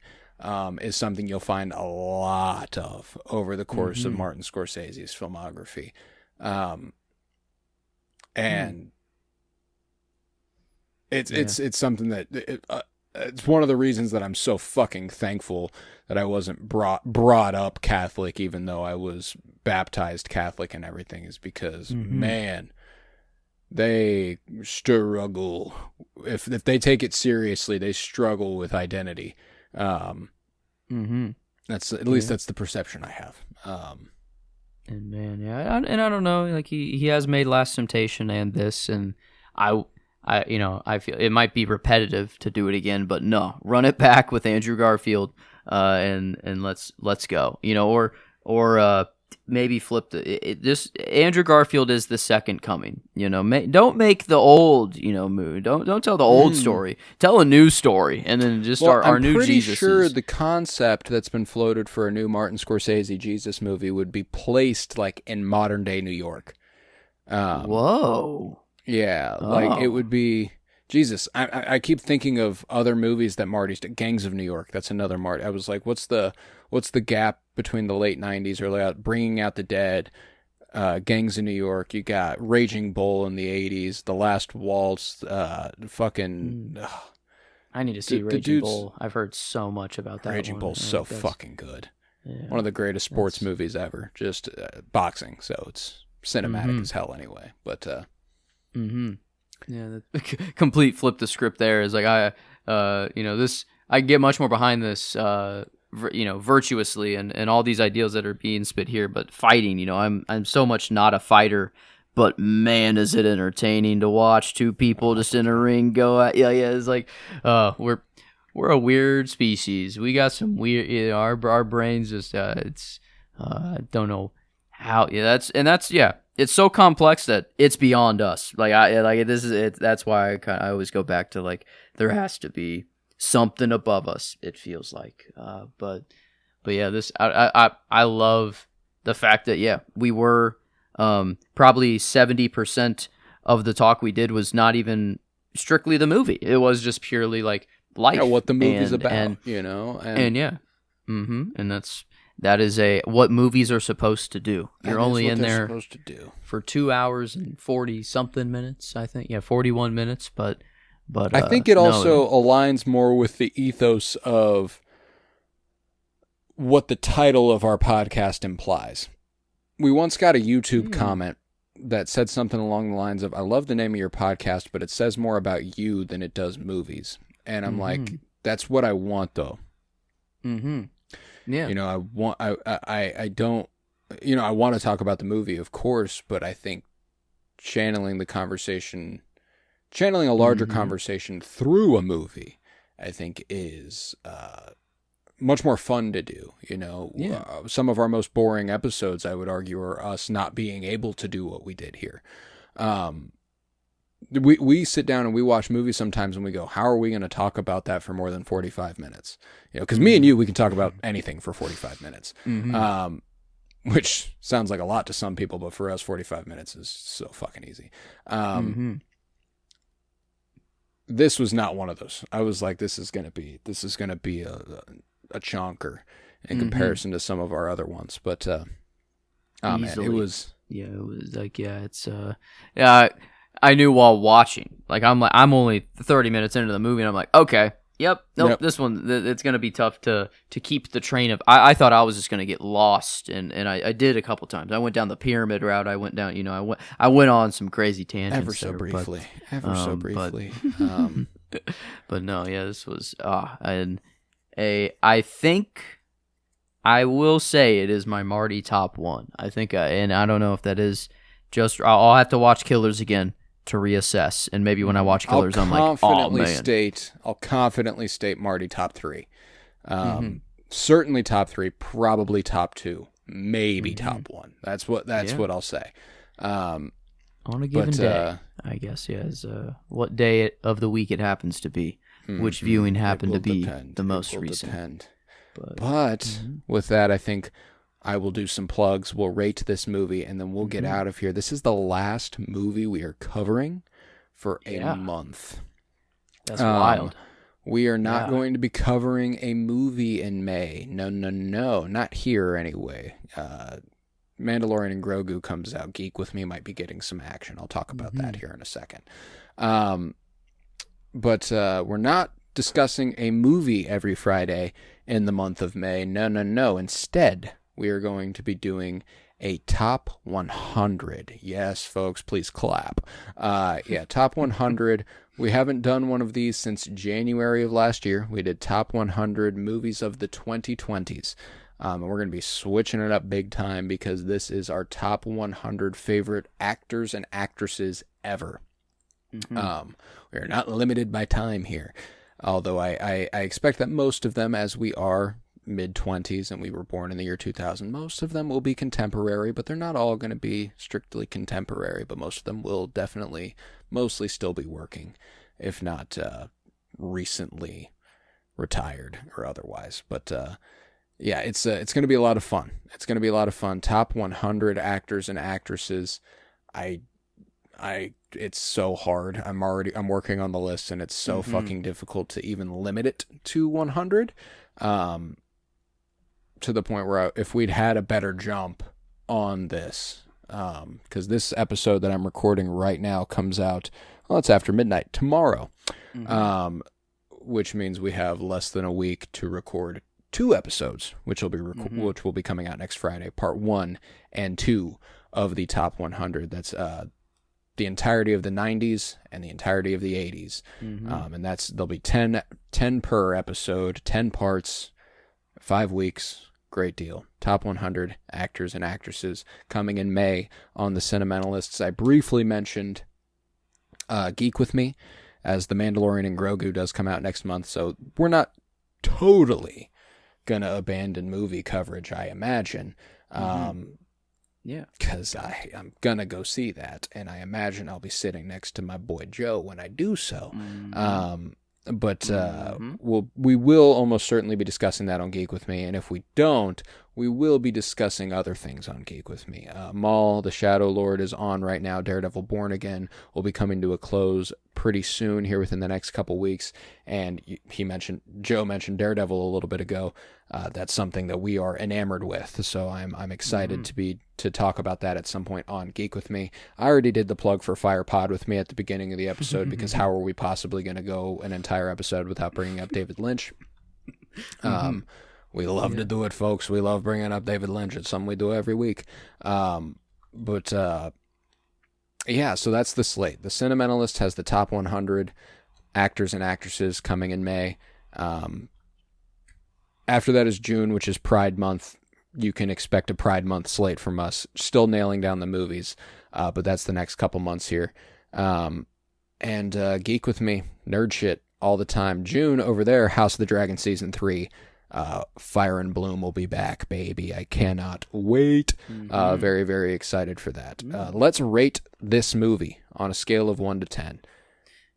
Is something you'll find a lot of over the course of Martin Scorsese's filmography. And it's something that it's one of the reasons that I'm so fucking thankful that I wasn't brought up Catholic, even though I was baptized Catholic and everything, is because, man, they struggle. If they take it seriously, they struggle with identity. That's at least that's the perception I have. And man, I don't know, like, he has made Last Temptation and this, and I feel it might be repetitive to do it again, but no, run it back with Andrew Garfield, and let's go, you know, or maybe flip just Andrew Garfield is the second coming, you know. Don't make the old, you know, movie. Don't tell the old story. Tell a new story, and then just our new Jesus. I'm pretty sure the concept that's been floated for a new Martin Scorsese Jesus movie would be placed like in modern day New York. Whoa. Yeah, like, it would be Jesus. I keep thinking of other movies that Marty's did. Gangs of New York. That's another Marty. I was like, what's the gap between the late 90s, or Bringing Out the Dead, Gangs of New York? You got Raging Bull in the 80s, The Last Waltz, I need to see The Raging dude's- Bull. I've heard so much about that Raging one. Bull's I so think that's- fucking good. yeah, One of the greatest sports that's- movies ever. Just boxing, so it's cinematic as hell anyway. But yeah, the complete flip the script there is like this I get much more behind this virtuously and all these ideals that are being spit here, but fighting, I'm so much not a fighter, but man, is it entertaining to watch two people just in a ring go at it's like we're a weird species. We got some weird our brains just I don't know how that's it's so complex that it's beyond us. That's why I always go back to like there has to be something above us. It feels like, but yeah, this I love the fact that we were probably 70% of the talk we did was not even strictly the movie. It was just purely like life, what the movie's and, about, and that is what movies are supposed to do. You're only in there supposed to do for 2 hours and 40 something minutes, I think. 41 minutes, but I think it also aligns more with the ethos of what the title of our podcast implies. We once got a YouTube comment that said something along the lines of, I love the name of your podcast, but it says more about you than it does movies. And I'm like, that's what I want though. Mm-hmm. Yeah. I want to talk about the movie, of course, but I think channeling a larger conversation through a movie, I think is much more fun to do. Some of our most boring episodes, I would argue, are us not being able to do what we did here. We sit down and we watch movies sometimes and we go, how are we going to talk about that for more than 45 minutes? Because me and you, we can talk about anything for 45 minutes, which sounds like a lot to some people, but for us, 45 minutes is so fucking easy. This was not one of those. I was like, this is going to be a chonker in comparison to some of our other ones. But, man, it was... Yeah, it was like, it's... I knew while watching. Like, I'm only 30 minutes into the movie, and I'm like, okay, this one, it's going to be tough to keep the train of... I thought I was just going to get lost, and I did a couple times. I went down the pyramid route. I went down, I went on some crazy tangents. Ever so briefly. But no, this was... I think... I will say it is my Marty top one. I think, and I don't know if that is just... I'll have to watch Killers again to reassess, and maybe when I watch Killers, I'm like, oh man. I'll confidently state Marty top 3. Certainly top 3, probably top 2, maybe top 1. That's what I'll say. On a given day, I guess, is what day of the week it happens to be, which viewing happened to be the most recent. But with that, I think I will do some plugs. We'll rate this movie, and then we'll get out of here. This is the last movie we are covering for a month. That's wild. We are not going to be covering a movie in May. No. Not here, anyway. Mandalorian and Grogu comes out. Geek With Me might be getting some action. I'll talk about that here in a second. But we're not discussing a movie every Friday in the month of May. No. Instead, we are going to be doing a top 100. Yes, folks, please clap. Top 100. We haven't done one of these since January of last year. We did top 100 movies of the 2020s. And we're going to be switching it up big time because this is our top 100 favorite actors and actresses ever. We are not limited by time here. Although I expect that most of them, as we are mid-20s and we were born in the year 2000, most of them will be contemporary, but they're not all going to be strictly contemporary, but most of them will definitely mostly still be working, if not recently retired or otherwise. But it's going to be a lot of fun. It's going to be a lot of fun. Top 100 actors and actresses. It's so hard. I'm working on the list, and it's so fucking difficult to even limit it to 100. To the point where if we'd had a better jump on this, because this episode that I'm recording right now comes out, it's after midnight tomorrow. which means we have less than a week to record 2 episodes, which will be coming out next Friday, part 1 and 2 of the top 100. That's the entirety of the 90s and the entirety of the 80s. And there'll be 10 per episode, 10 parts, 5 weeks. Great deal. Top 100 actors and actresses coming in May on the Sentimentalists. I briefly mentioned Geek With Me, as The Mandalorian and Grogu does come out next month, so we're not totally going to abandon movie coverage, I imagine. Yeah. Because I'm going to go see that, and I imagine I'll be sitting next to my boy Joe when I do so. But we will almost certainly be discussing that on Geek With Me, and if we don't, we will be discussing other things on Geek With Me. Maul, the Shadow Lord, is on right now. Daredevil Born Again will be coming to a close pretty soon here within the next couple weeks, and Joe mentioned Daredevil a little bit ago. That's something that we are enamored with, so I'm excited to talk about that at some point on Geek With Me. I already did the plug for Fire Pod with me at the beginning of the episode, because how are we possibly going to go an entire episode without bringing up David Lynch? We love to do it, folks. We love bringing up David Lynch. It's something we do every week. So that's the slate. The Sentimentalist has the top 100 actors and actresses coming in May. After that is June, which is Pride Month. You can expect a Pride Month slate from us. Still nailing down the movies, but that's the next couple months here. And Geek With Me, nerd shit all the time. June over there, House of the Dragon Season 3. Fire and Bloom will be back, baby. I cannot wait. Very, very excited for that. Let's rate this movie on a scale of 1 to 10.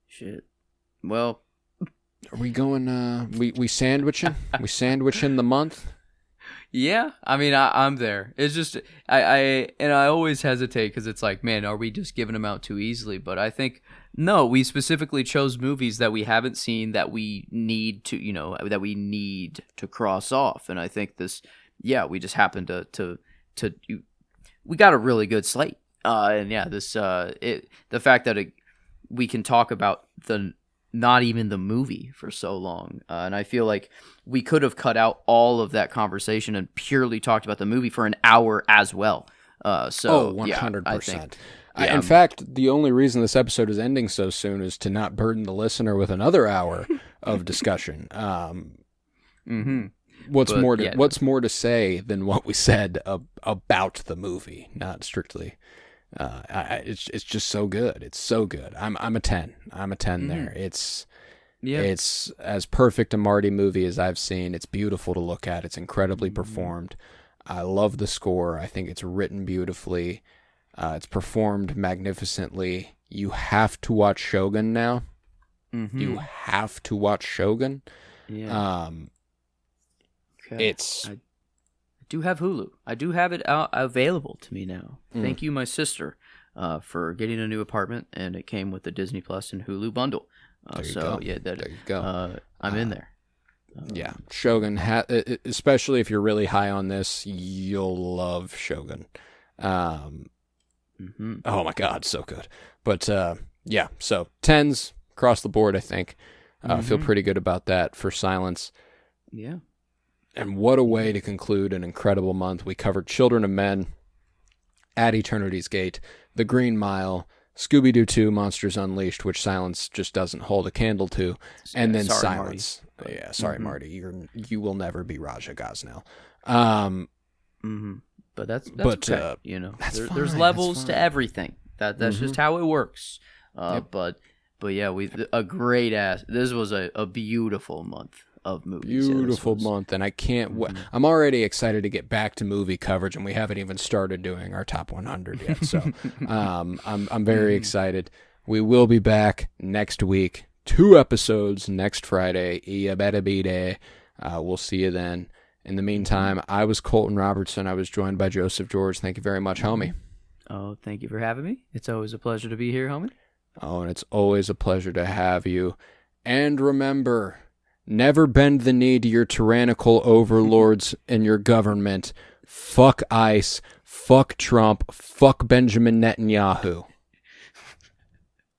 Shit. Well, are we going? We sandwiching? We sandwiching the month? Yeah, I mean, I'm there. It's just I always hesitate because it's like, man, are we just giving them out too easily? But I think no, we specifically chose movies that we haven't seen that we need to cross off, and I think this, we just happened to we got a really good slate, and the fact that we can talk about not even the movie for so long. And I feel like we could have cut out all of that conversation and purely talked about the movie for an hour as well. 100%. In fact, the only reason this episode is ending so soon is to not burden the listener with another hour of discussion. What's more to say than what we said about the movie? Not strictly. It's just so good. It's so good. I'm a 10. I'm a 10 there. It's as perfect a Marty movie as I've seen. It's beautiful to look at. It's incredibly performed. I love the score. I think it's written beautifully. It's performed magnificently. You have to watch Shogun now. You have to watch Shogun. Yeah. Okay. I do have Hulu. I do have it available to me now. Thank you, my sister, for getting a new apartment, and it came with the Disney Plus and Hulu bundle. There you go. I'm in there. Shogun, especially if you're really high on this, you'll love Shogun. Oh my God, so good. But so 10s across the board, I think. Feel pretty good about that for Silence. Yeah. And what a way to conclude an incredible month. We covered Children of Men, At Eternity's Gate, The Green Mile, Scooby-Doo 2, Monsters Unleashed, which Silence just doesn't hold a candle to, and then Silence. Marty. Yeah, sorry, Marty. You will never be Raja Gosnell. But that's okay. There's levels to everything. That's just how it works. But a great ass. This was a beautiful month of movies. Beautiful month, and I can't I'm already excited to get back to movie coverage, and we haven't even started doing our top 100 yet. So I'm very excited. We will be back next week. 2 episodes next Friday. You better be there. We'll see you then. In the meantime, I was Colton Robertson. I was joined by Joseph George. Thank you very much, homie. Oh, thank you for having me. It's always a pleasure to be here, homie. Oh, and it's always a pleasure to have you. And remember, never bend the knee to your tyrannical overlords and your government. Fuck ICE. Fuck Trump. Fuck Benjamin Netanyahu.